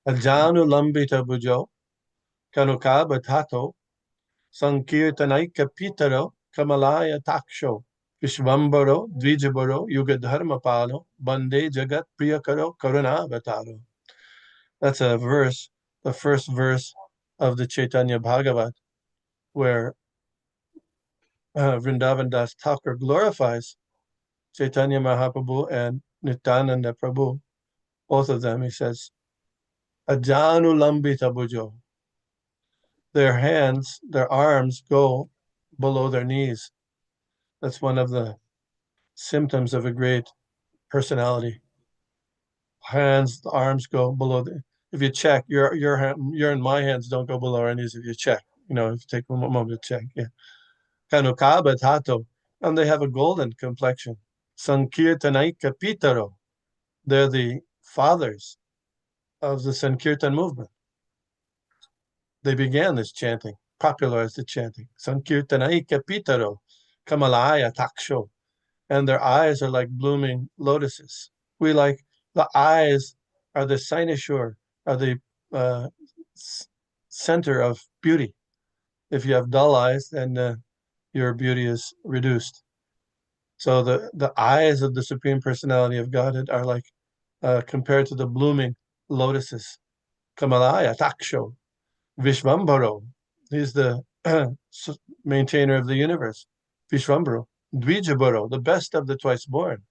Ajanu lambita bujo, kanuka batato, sankirtanaika pitaro, kamalaya taksho, vishvambaro, dvijabaro, yugadharmapalo, bande jagat priyakaro, karunavataro. That's a verse, the first verse of the Chaitanya Bhagavat, where Vrindavan Das Thakur glorifies Chaitanya Mahaprabhu and Nityananda Prabhu, both of them. He says, Ajanu lambita bujo. Their hands, their arms go below their knees. That's one of the symptoms of a great personality. Hands, the arms go below the. If you check, your and my hands don't go below our knees. If you check, if you take a moment to check, yeah. Kanukaba tato, and they have a golden complexion. Sankirtanaika pitaro. They're the fathers of the Sankirtan movement. They began this chanting, popularized the chanting. Sankirtanaika pitaro, kamalaya taksho. And their eyes are like blooming lotuses. The eyes are the cynosure, are the center of beauty. If you have dull eyes, then your beauty is reduced. So the eyes of the Supreme Personality of Godhead are like compared to the blooming lotuses. Kamalaya taksho, Vishvambaro. He's the maintainer of the universe. Vishvambaro. Dvijabaro, the best of the twice born.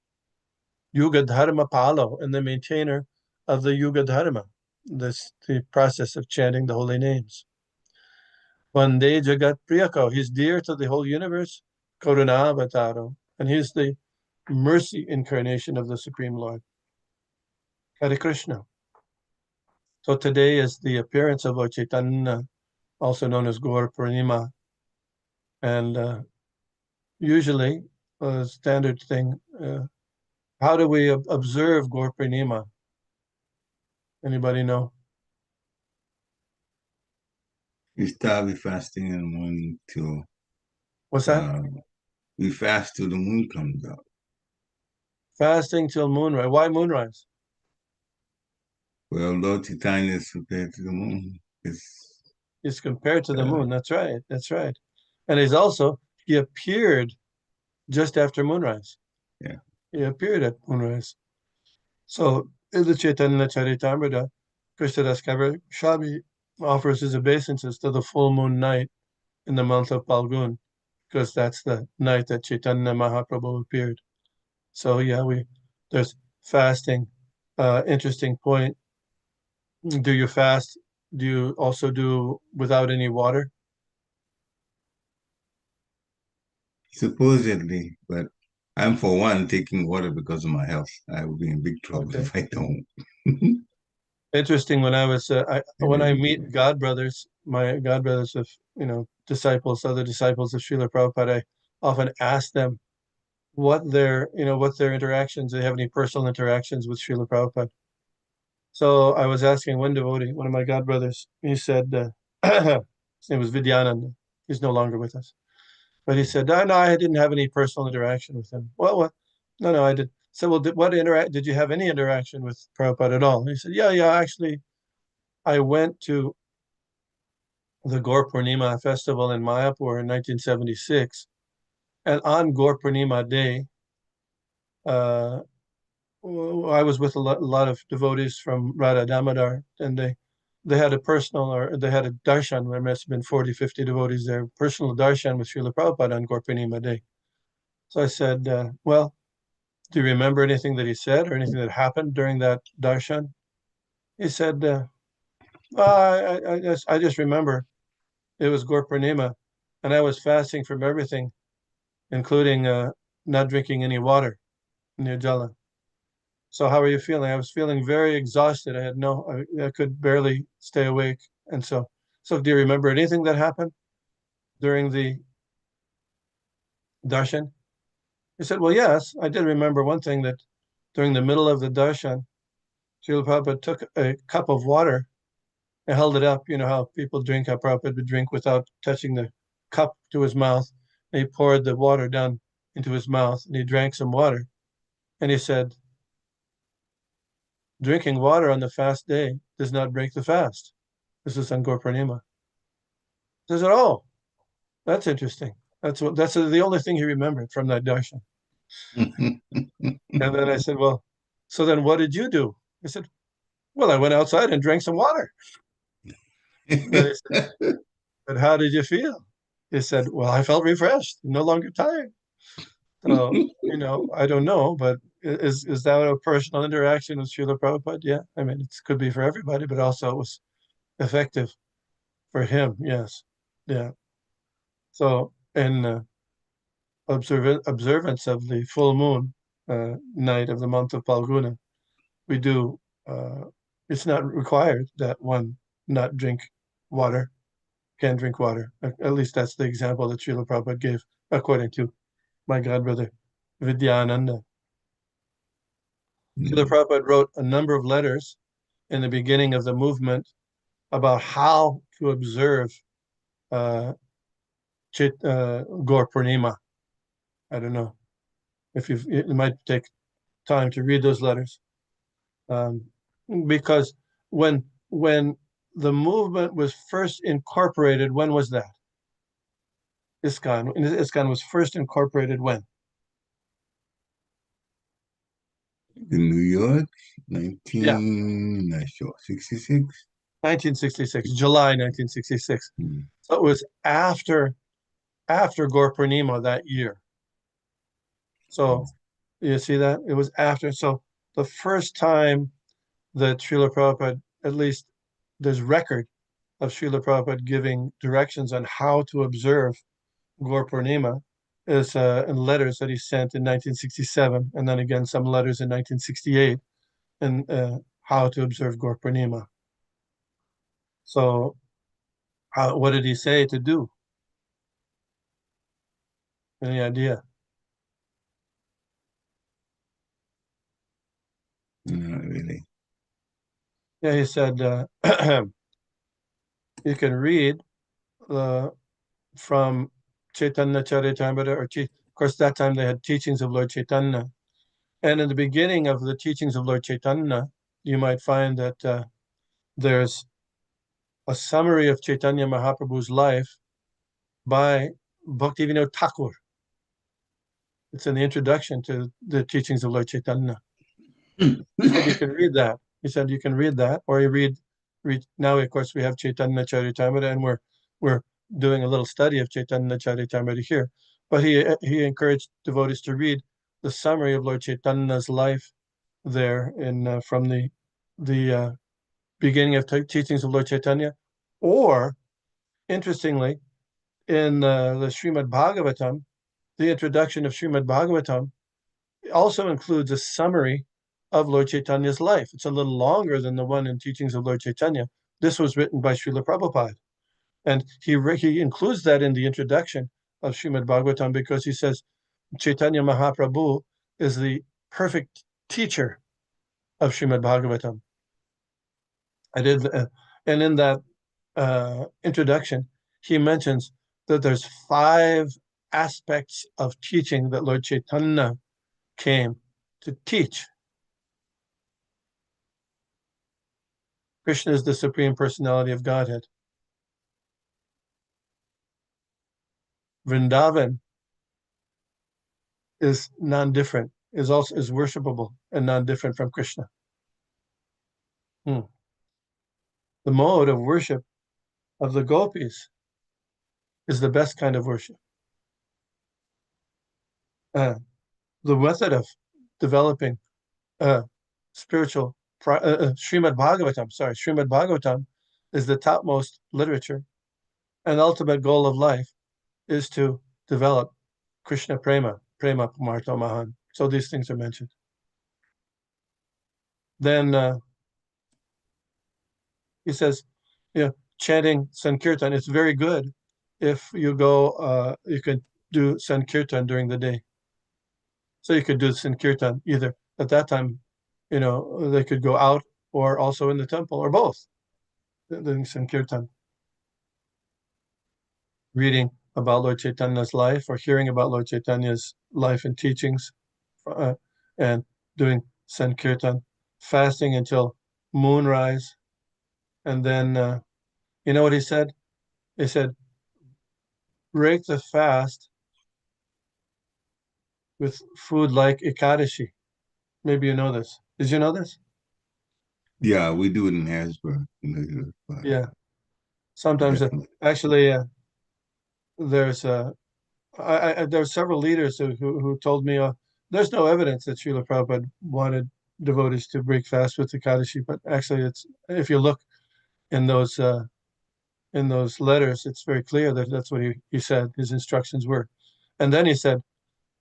Yuga Dharma Palo, and the maintainer of the Yuga Dharma, the process of chanting the holy names. Vande Jagat Priyako, he's dear to the whole universe. Karuna-avataro, and he's the mercy incarnation of the Supreme Lord. Hare Krishna. So today is the appearance of Lord Chaitanya, also known as Gaur Purnima. And usually, a standard thing, how do we observe Gaur Purnima? Anybody know? We start with fasting in the morning till. What's that? We fast till the moon comes up. Fasting till moonrise. Why moonrise? Well, Lord Chaitanya is compared to the moon. It's compared to the moon. That's right. That's right. And he appeared just after moonrise. Yeah. He appeared at moonrise. So in the Chaitanya Charitamrita, Krishnadas Kaviraj Swami offers his obeisances to the full moon night in the month of Palgun, because that's the night that Chaitanya Mahaprabhu appeared. So yeah, there's fasting. Interesting point. Do you fast? Do you also do without any water? Supposedly, but I'm for one taking water because of my health. I will be in big trouble if I don't. Interesting. When I meet God brothers, my God brothers of disciples, other disciples of Srila Prabhupada, I often ask them what their interactions. Do they have any personal interactions with Srila Prabhupada? So I was asking one devotee, one of my God brothers. He said, his name was Vidyananda. He's no longer with us. But he said, no, I didn't have any personal interaction with him. Well, what? No, I did. So, well, did you have any interaction with Prabhupada at all? He said, yeah, actually, I went to the Gaur Purnima festival in Mayapur in 1976. And on Gaur Purnima day, I was with a lot of devotees from Radha Damodar, and they had a darshan. There must have been 40, 50 devotees there, personal darshan with Srila Prabhupada on Gaur Purnima day. So I said, well, do you remember anything that he said or anything that happened during that darshan? He said, I just remember it was Gaur Purnima, and I was fasting from everything, including not drinking any water, nirjala. So how are you feeling? I was feeling very exhausted. I could barely stay awake. And so do you remember anything that happened during the darshan? He said, well, yes, I did remember one thing, that during the middle of the darshan, Srila Prabhupada took a cup of water and held it up. You know how people drink, how Prabhupada would drink without touching the cup to his mouth. And he poured the water down into his mouth and he drank some water. And he said, drinking water on the fast day does not break the fast. This is on Gaur Purnima. He said, oh, that's interesting. That's the only thing he remembered from that darshan. And then I said, well, so then what did you do? He said, well, I went outside and drank some water. Then he said, but how did you feel? He said, well, I felt refreshed, no longer tired. So, I don't know, but is that a personal interaction with Srila Prabhupada? Yeah, I mean, it could be for everybody, but also it was effective for him. Yes, yeah. So, in observance of the full moon night of the month of Palguna, we do. It's not required that one not drink water, can drink water. At least that's the example that Srila Prabhupada gave, according to my godbrother Vidyananda. Srila Prabhupada wrote a number of letters in the beginning of the movement about how to observe Gaur Purnima. I don't know if it might take time to read those letters, because when the movement was first incorporated, when was that? ISKCON was first incorporated when? In New York, 1966. 1966, July 1966. So it was after Gaur Purnima that year. So you see that? It was after. So the first time that Srila Prabhupada, at least there's record of Srila Prabhupada giving directions on how to observe Gaur Purnima, is in letters that he sent in 1967, and then again some letters in 1968, and how to observe Gaur Purnima. So what did he say to do? Any idea? Not really. Yeah, he said you can read from Chaitanya Charitamrita, of course, that time they had teachings of Lord Chaitanya. And in the beginning of the teachings of Lord Chaitanya, you might find that there's a summary of Chaitanya Mahaprabhu's life by Bhaktivinoda Thakur. It's in the introduction to the teachings of Lord Chaitanya. He said you can read that. He said you can read that, or you read now, of course, we have Chaitanya Charitamrita, and we're doing a little study of Chaitanya Charitamrita here. But he encouraged devotees to read the summary of Lord Chaitanya's life there from the beginning of teachings of Lord Chaitanya, or interestingly, in the Srimad Bhagavatam, the introduction of Srimad Bhagavatam also includes a summary of Lord Chaitanya's life. It's a little longer than the one in Teachings of Lord Chaitanya. This was written by Srila Prabhupada. And he includes that in the introduction of Srimad Bhagavatam because he says Chaitanya Mahaprabhu is the perfect teacher of Srimad Bhagavatam. And in that introduction, he mentions that there's 5 aspects of teaching that Lord Chaitanya came to teach. Krishna is the Supreme Personality of Godhead. Vrindavan is non-different, is worshipable and non-different from Krishna. The mode of worship of the gopis is the best kind of worship. The method of developing spiritual Srimad Bhagavatam is the topmost literature, and the ultimate goal of life is to develop Krishna prema Pumarto Mahan. So these things are mentioned. then he says, chanting Sankirtan, it's very good if you go, you can do Sankirtan during the day. So you could do Sankirtan either at that time, they could go out or also in the temple or both, doing Sankirtan. Reading about Lord Chaitanya's life or hearing about Lord Chaitanya's life and teachings, and doing Sankirtan, fasting until moonrise. And then, you know what he said? He said, break the fast with food like Ekadashi. Maybe you know this. Did you know this? Yeah, we do it in Harrisburg. Yeah. Sometimes, actually, there's several leaders who told me there's no evidence that Srila Prabhupada wanted devotees to break fast with Ekadashi, but actually, if you look in those letters, it's very clear that that's what he said. His instructions were, and then he said,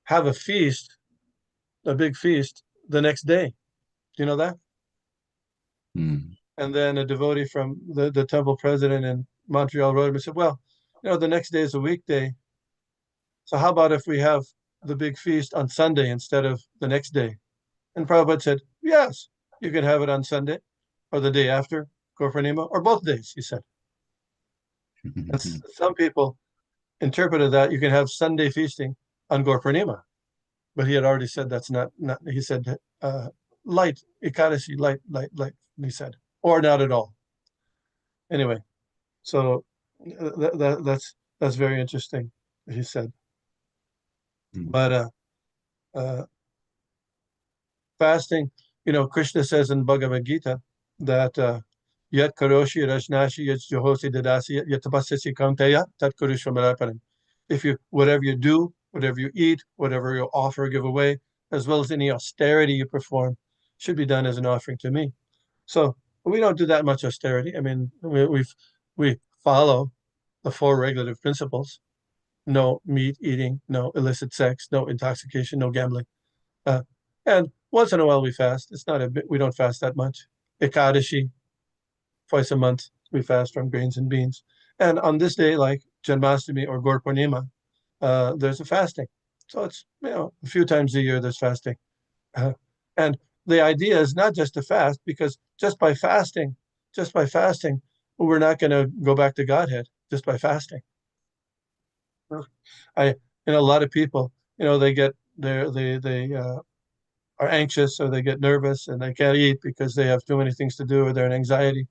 have a feast, a big feast, the next day. Do you know that? Mm. And then a devotee from the temple president in Montreal wrote him and said, well, the next day is a weekday. So how about if we have the big feast on Sunday instead of the next day? And Prabhupada said, yes, you can have it on Sunday or the day after Gaur Purnima or both days, he said. And some people interpreted that you can have Sunday feasting on Gaur Purnima. But he had already said that's not he said, light, Ekadashi, light, he said, or not at all. Anyway, so that's very interesting, he said. But fasting, Krishna says in Bhagavad Gita that yat karoshi rajnashi yat johosi dadasi yat tapasyasi kaunteya tat kurushvamarapanam. If whatever you do, whatever you eat, whatever you offer, give away, as well as any austerity you perform, should be done as an offering to me. So we don't do that much austerity. I mean, we follow the 4 regulative principles: no meat eating, no illicit sex, no intoxication, no gambling. And once in a while we fast. It's not we don't fast that much. Ekadashi, twice a month, we fast from grains and beans. And on this day, like Janmashtami or Gaur Purnima, there's a fasting. So it's, a few times a year there's fasting. And the idea is not just to fast, because just by fasting, we're not going to go back to Godhead just by fasting. A lot of people, they get they are anxious or they get nervous and they can't eat because they have too many things to do or they're in anxiety.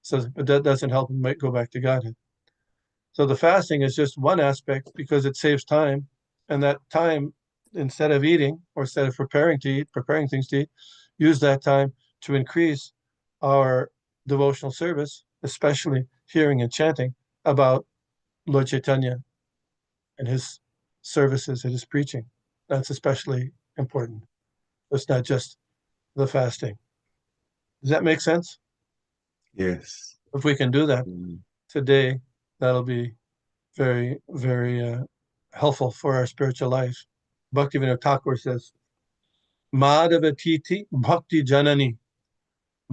So, but that doesn't help them go back to Godhead. So the fasting is just one aspect because it saves time, and that time, instead of eating or instead of preparing things to eat, use that time to increase our devotional service, especially hearing and chanting about Lord Chaitanya and his services and his preaching. That's especially important. It's not just the fasting. Does that make sense? Yes. If we can do that today, that'll be very, very helpful for our spiritual life. Bhaktivinoda Thakur says, Madhavatiti Bhakti Janani.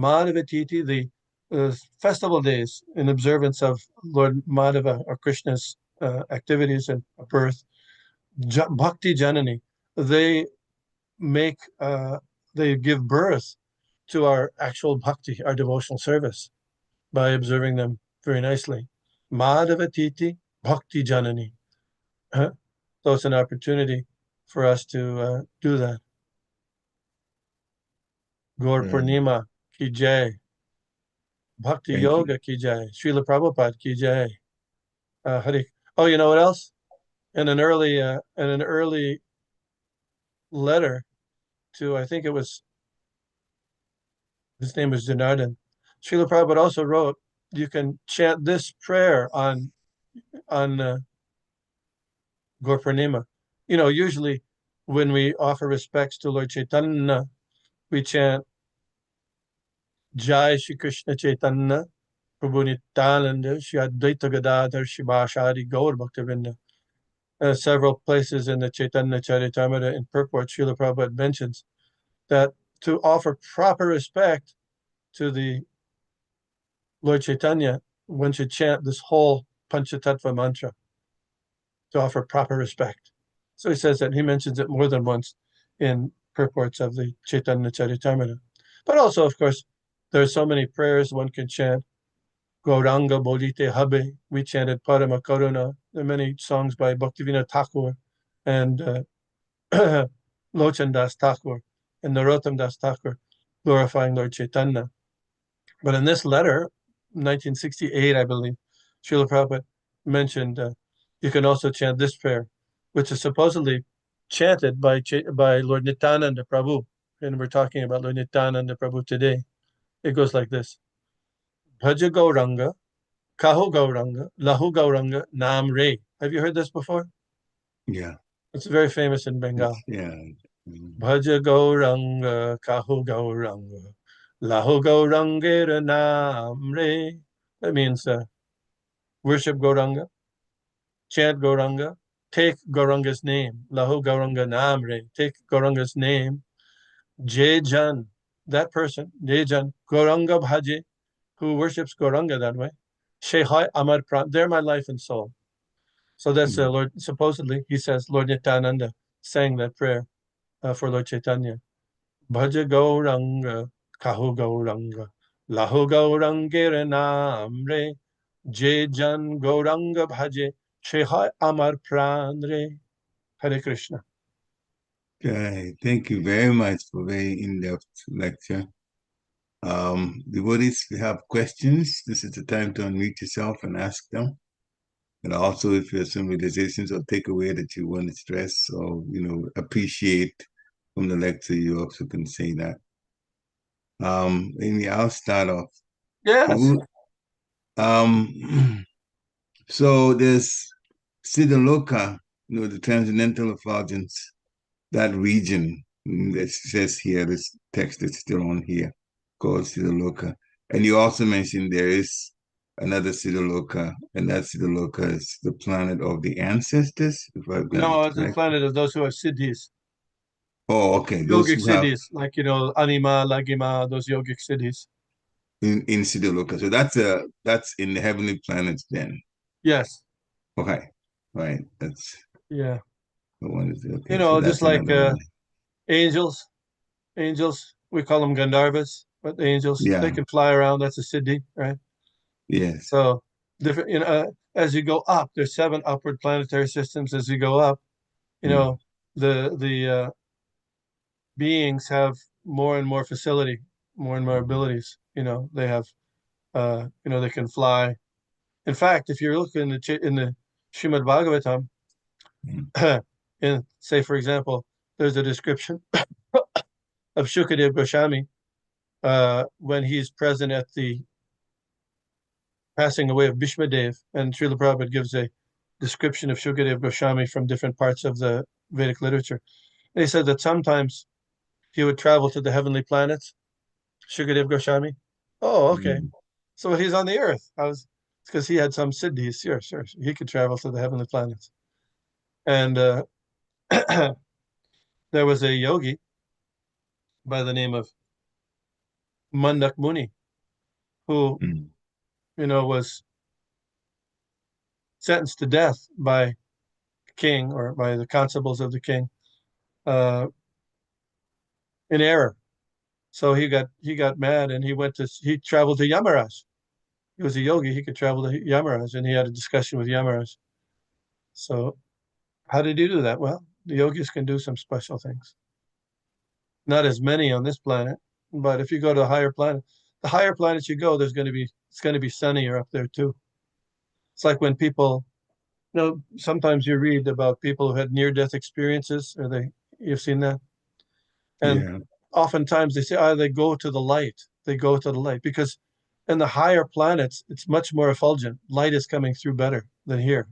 Madhavatiti, the festival days in observance of Lord Madhava or Krishna's activities and birth, Bhakti Janani, they give birth to our actual bhakti, our devotional service, by observing them very nicely. Madhavatiti Bhakti Janani. So it's an opportunity for us to do that. Gaur Purnima ki jai. Bhakti Yoga ki jai. Srila Prabhupada ki jai. Hari. Oh, you know what else? In an early letter to, I think it was, his name was Janardhan, Srila Prabhupada also wrote, you can chant this prayer on Gaur Purnima. Usually when we offer respects to Lord Chaitanya, we chant Jai Shri Krishna Chaitanya, Prabhu Nityananda, Shri Advaita Gadadhar, Shri Bhashari Gaur Bhaktivinoda. Several places in the Chaitanya Charitamrita in purport, Srila Prabhupada mentions that to offer proper respect to the Lord Chaitanya, one should chant this whole Panchatattva mantra to offer proper respect. So he says that, he mentions it more than once in purports of the Chaitanya Charitamrita. But also, of course, there are so many prayers one can chant. Gauranga Bodhite Habe, we chanted Parama Karuna. There are many songs by Bhaktivinoda Thakur and Lochan Das Thakur and Narottam Das Thakur glorifying Lord Chaitanya. But in this letter, 1968, I believe, Srila Prabhupada mentioned you can also chant this prayer, which is supposedly chanted by Lord Nityananda Prabhu. And we're talking about Lord Nityananda Prabhu today. It goes like this. Bhaja Gauranga, Kahu Gauranga, Lahu Gauranga, Nam Re. Have you heard this before? Yeah. It's very famous in Bengal. Yeah. Bhaja Gauranga, Kahu Gauranga, Lahu Gauranga, Nam Re. That means worship Gauranga, chant Gauranga, take Gauranga's name. Lahu Gauranga Nam Re. Take Gauranga's name. Jejan, that person, Jejan, Gauranga Bhaje, who worships Gauranga that way. Shehai Amar Pran, they're my life and soul. So that's Lord, supposedly, he says, Lord Nityananda sang that prayer for Lord Chaitanya. Bhaja Gauranga, Kahu Gauranga, Lahu Gauranga Namre, Jejan Gauranga Bhaje, Shehai Amar Pran Re. Hare Krishna. Okay, thank you very much for a very in-depth lecture. Devotees, if you have questions, this is the time to unmute yourself and ask them. And also, if you have some realizations or takeaway that you want to stress or, appreciate from the lecture, you also can say that. Amy, I'll start off. Yes. So there's Siddhaloka, the transcendental effulgence, that region that says here, this text is still on here, called Siddhaloka. And you also mentioned there is another Siddhaloka, and that Siddhaloka is the planet of the ancestors. No, it's the planet of those who have siddhis. Oh, okay. Those Yogic who have siddhis, like, Anima, Lagima, those yogic siddhis. in Siddhaloka. So that's in the heavenly planets then. Yes. Okay. Right. That's yeah. The one is okay. So Just like angels, we call them Gandharvas, but the angels, they can fly around. That's a siddhi, right? Yes. So different, as you go up, there's 7 upward planetary systems. As you go up, the beings have more and more facility, more and more abilities. They have, they can fly. In fact, if you're looking in the Srimad Bhagavatam, say, for example, there's a description of Shukadev Goswami when he's present at the passing away of Bhishmadev, and Srila Prabhupada gives a description of Shukadev Goswami from different parts of the Vedic literature. And he said that sometimes he would travel to the heavenly planets, Shukadev Goswami. Oh, okay. So he's on the earth. Because he had some siddhis. Sure. He could travel to the heavenly planets. And there was a yogi by the name of Mandak Muni, who, was sentenced to death by the king or by the constables of the king in error. So he got mad and he traveled to Yamaraj. He was a yogi. He could travel to Yamaraj, and he had a discussion with Yamaraj. So how did he do that? Well, the yogis can do some special things. Not as many on this planet, but if you go to a higher planet, the higher planets you go, it's going to be sunnier up there too. It's like when people, sometimes you read about people who had near-death experiences, you've seen that? And oftentimes they say, they go to the light. They go to the light because in the higher planets, it's much more effulgent. Light is coming through better than here.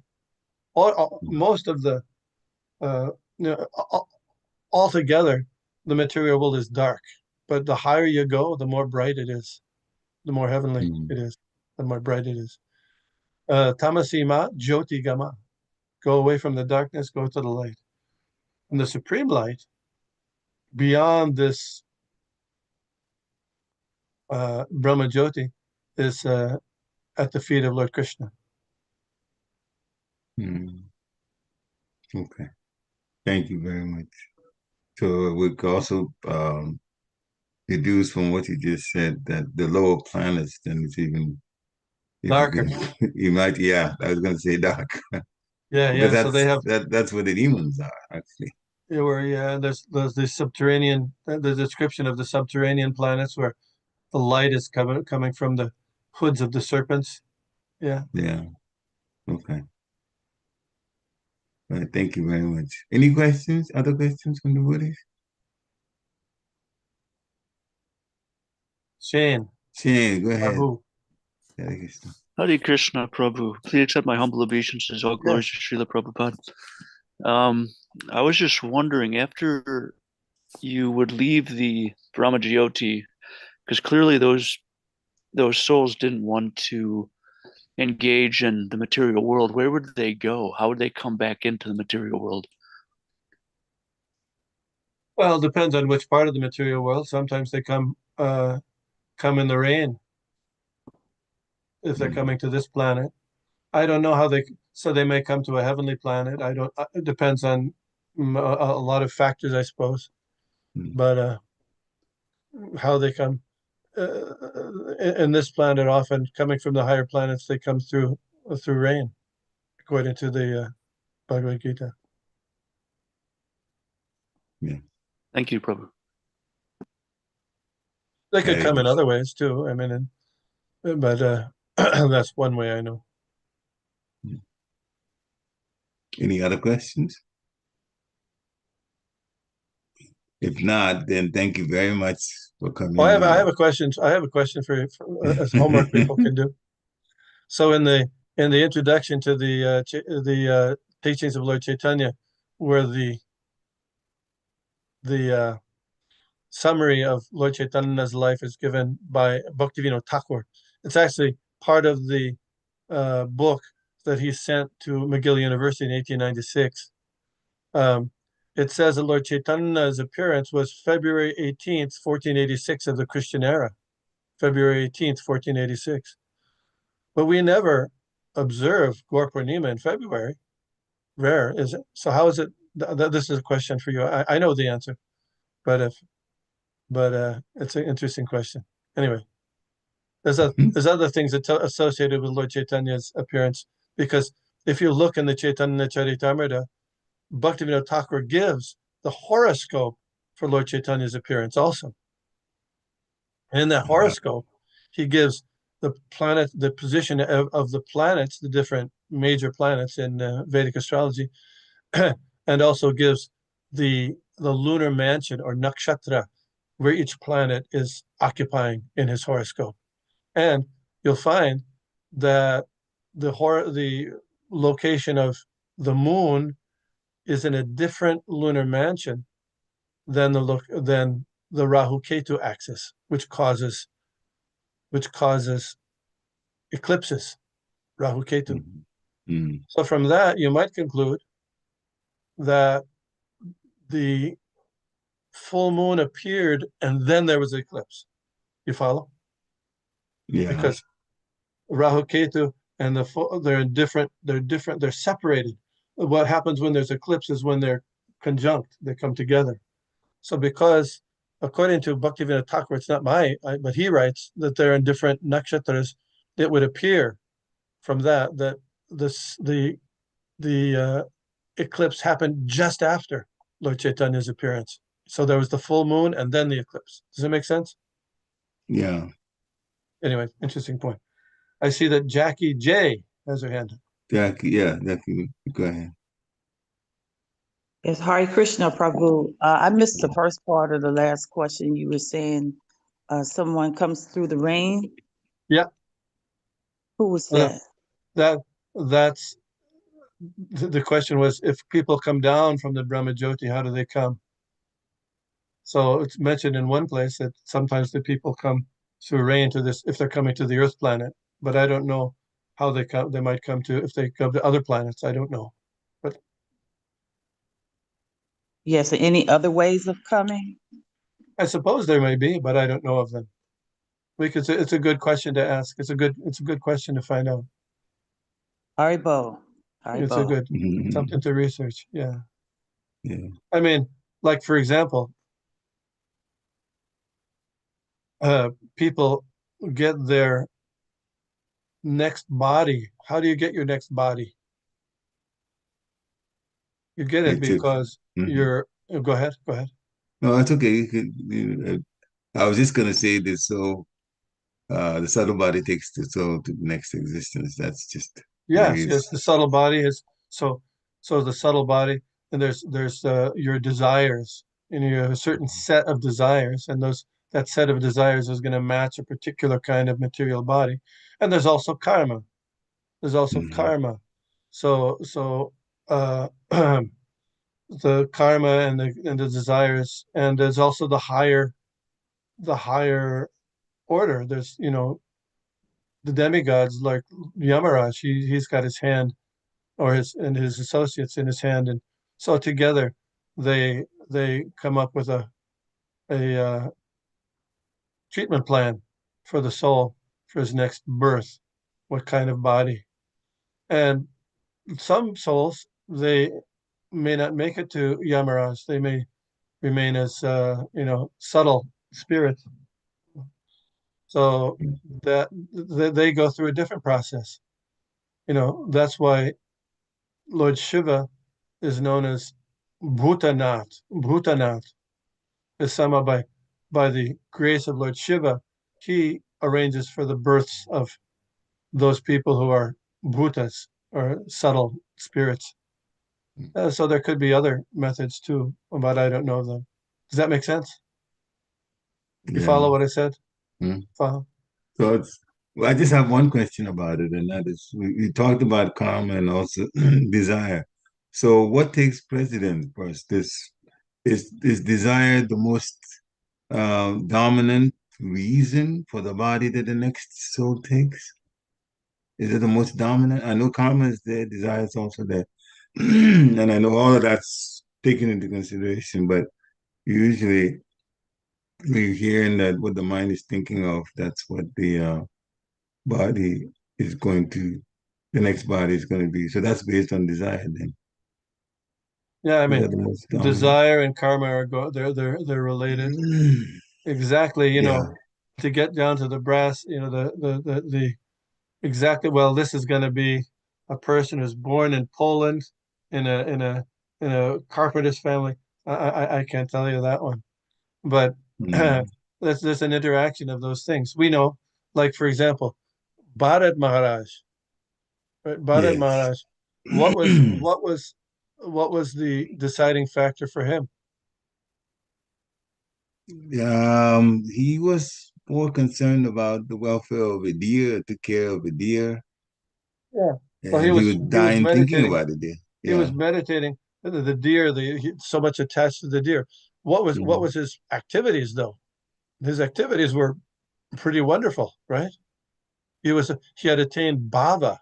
Most of the, altogether, the material world is dark. But the higher you go, the more bright it is. The more heavenly it is, the more bright it is. Tamasima Jyoti Gama. Go away from the darkness, go to the light. And the supreme light, beyond this Brahma-Jyoti is at the feet of Lord Krishna. Okay. Thank you very much. So we could also deduce from what you just said that the lower planets, then it's even Darker. You might, yeah, I was going to say dark. Yeah, Because yeah. So they have that's where the demons are, actually. there's the subterranean, the description of the subterranean planets where the light is coming from the hoods of the serpents. Yeah. Yeah. Okay. All right, thank you very much. Any questions? Other questions from the Buddhists? Shane, Shane, go ahead. Prabhu. Hare Krishna. Hare Krishna, Prabhu. Please accept my humble obeisances. All glories to Srila Prabhupada. I was just wondering, after you would leave the brahma-jyoti, because clearly those souls didn't want to engage in the material world, where would they go? How would they come back into the material world? Well, it depends on which part of the material world. Sometimes they come in the rain if they're coming to this planet. I don't know how so they may come to a heavenly planet. I don't, it depends on a lot of factors, I suppose. But how they come in this planet, often coming from the higher planets, they come through rain, according to the Bhagavad Gita. Yeah. Thank you, Prabhu. They could come in other ways too. I mean, but that's one way I know. Any other questions? If not, then thank you very much for coming. I have a question. I have a question for as homework people can do. So in the introduction to the teachings of Lord Chaitanya, where the summary of Lord Chaitanya's life is given by Bhaktivinoda Thakur. It's actually part of the book that he sent to McGill University in 1896. It says that Lord Chaitanya's appearance was February 18th, 1486 of the Christian era. February 18th, 1486. But we never observe Gaur Purnima in February. Rare, is it? So how is it? This is a question for you. I know the answer, but it's an interesting question. Anyway, there's other things associated with Lord Chaitanya's appearance, because if you look in the Chaitanya Charitamrita, Bhaktivinoda Thakur gives the horoscope for Lord Chaitanya's appearance also. And in that horoscope, he gives the position of the planets, the different major planets in Vedic astrology, and also gives the lunar mansion or nakshatra where each planet is occupying in his horoscope. And you'll find that the location of the moon is in a different lunar mansion than the Rahu-Ketu axis, which causes eclipses, Rahu-Ketu. So from that, you might conclude that the full moon appeared and then there was an eclipse. You follow? Yeah. Because Rahu-Ketu and they're separated. What happens when there's eclipse is when they're conjunct, they come together. So because, according to Bhaktivinoda Thakur, it's not but he writes that they're in different nakshatras, it would appear from that the eclipse happened just after Lord Chaitanya's appearance. So there was the full moon and then the eclipse. Does that make sense? Yeah. Anyway, interesting point. I see that Jackie J has her hand up. Jackie, go ahead. Yes, Hare Krishna, Prabhu. I missed the first part of the last question. You were saying someone comes through the rain. Yeah. Who was that? That's the question was, if people come down from the Brahma-Jyoti, how do they come? So it's mentioned in one place that sometimes the people come through rain to this, if they're coming to the Earth planet, but I don't know how they come. They might come if they come to other planets. I don't know. But yes, any other ways of coming? I suppose there may be, but I don't know of them. It's a good question to ask. It's a good question to find out. Haribo. It's a good Mhm. something to research. Yeah. Yeah. I mean, like for example, people get their next body. How do you get your next body? You get it It's a, because mhm. you're. Go ahead. Go ahead. No, it's okay. I was just gonna say this. So, the subtle body takes the soul to the next existence. That's just there Yes, is. yes. The subtle body is so. So the subtle body, and there's your desires, and you have a certain set of desires, and that set of desires is going to match a particular kind of material body, and there's also karma. There's also Mhm. karma. So the karma and the desires, and there's also the higher order. There's the demigods like Yamaraj. He's got his hand or his associates in his hand, and so together they come up with a treatment plan for the soul for his next birth, what kind of body. And some souls they may not make it to Yamaraj. They may remain as subtle spirits. So that they go through a different process. That's why Lord Shiva is known as Bhutanath. Bhutanath is summoned by the grace of Lord Shiva. He arranges for the births of those people who are bhutas or subtle spirits. So there could be other methods too, but I don't know them. Does that make sense? You Yeah. follow what I said? Mm. Follow? So well, I just have one question about it, and that is we talked about karma and also desire. So what takes precedence first? Is desire the most dominant reason for the body that the next soul takes? Is it the most dominant? I know karma is there, desire is also there. And I know all of that's taken into consideration, but usually we're hearing that what the mind is thinking of, that's what the body is going to, the next body is going to be. So that's based on desire then. Yeah, I Is mean, that the most dominant? desire and karma they're related. Exactly, Yeah. to get down to the brass, the exactly, well, this is going to be a person who's born in Poland in a carpenter's family. I can't tell you that one, but Mm. there's an interaction of those things. We know, like for example, Bharat Maharaj, right? Bharat Yes. Maharaj, what was the deciding factor for him? He was more concerned about the welfare of a deer, took care of a deer, Yeah. Well, he and he was was he was dying thinking meditating. about it there. He Yeah. was meditating. The deer, so much attached to the deer. What was Mhm. his activities though? His activities were pretty wonderful, right? He had attained bhava,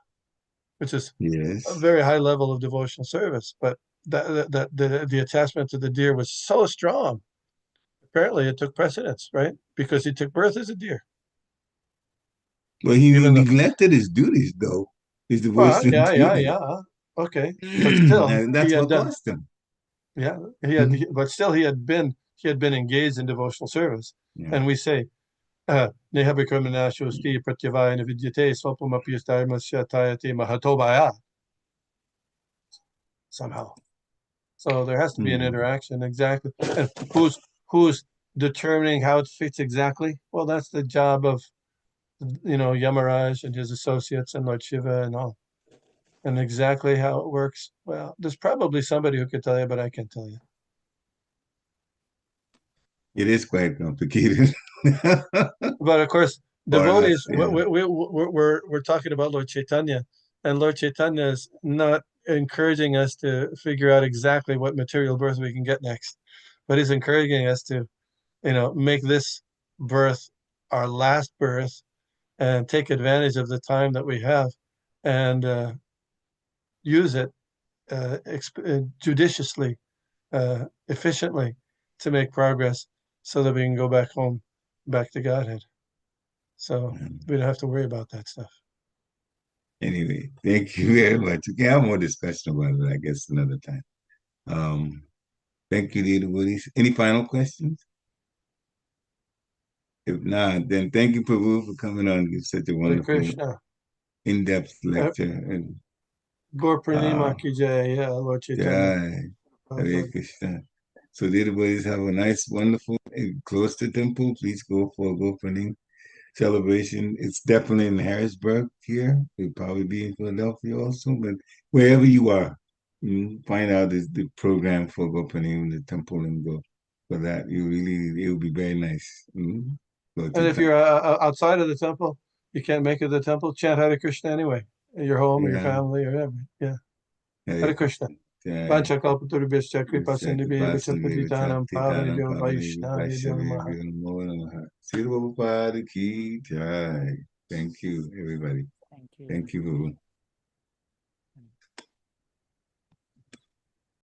which is a Yes. very high level of devotional service. But the attachment to the deer was so strong. Apparently, it took precedence, right? Because he took birth as a deer, But he even though. neglected his duties, though, his Well, devotional yeah, yeah, duties. yeah. Okay, but still, And he that's had what done. cost him. Yeah, Mhm. but still, he had been engaged in devotional service, Yeah. and we say. Nehavikramanashosti pratyavayana vidyate swapamapiyastayamasya tayate mahatobaya somehow. So there has to be an Mhm. interaction, exactly. And who's determining how it fits exactly? Well, that's the job of Yamaraj and his associates and Lord Shiva and all. And exactly how it works. Well, there's probably somebody who could tell you, but I can't tell you. It is quite complicated But of course, for us. devotees, Yeah. we're talking about Lord Chaitanya, and Lord Chaitanya is not encouraging us to figure out exactly what material birth we can get next, but he's encouraging us to, make this birth our last birth and take advantage of the time that we have and use it judiciously, efficiently to make progress so that we can go back home, back to Godhead. So we don't have to worry about that stuff. Anyway, thank you very much. We can have more discussion about it, I guess, another time. Thank you, dear devotees. Any final questions? If not, then thank you, Prabhu, for coming on and give such a Hare wonderful, Krishna. in-depth lecture. And Gaur Purnima ki jai. Yeah, Lord Chaitanya. Jai, Hare Krishna. So, dear devotees, have a nice, wonderful, close to temple. Please go for a Gaur Purnima celebration. It's definitely in Harrisburg here. It'll probably be in Philadelphia also, but wherever you are, find out the program for Gaur Purnima, the temple, and go for that. It will be very nice. And if you're outside of the temple, you can't make it to the temple, chant Hare Krishna anyway. In your home or your family or whatever. Yeah. Hare Krishna. Vancha kalpatarubhyascha kripa sindhubhya cha patitanam pavanebhyo vaishnavebhyo namaha. Sri Prabhupada ki jai. Thank you, everybody. Thank you. Thank you, Prabhu.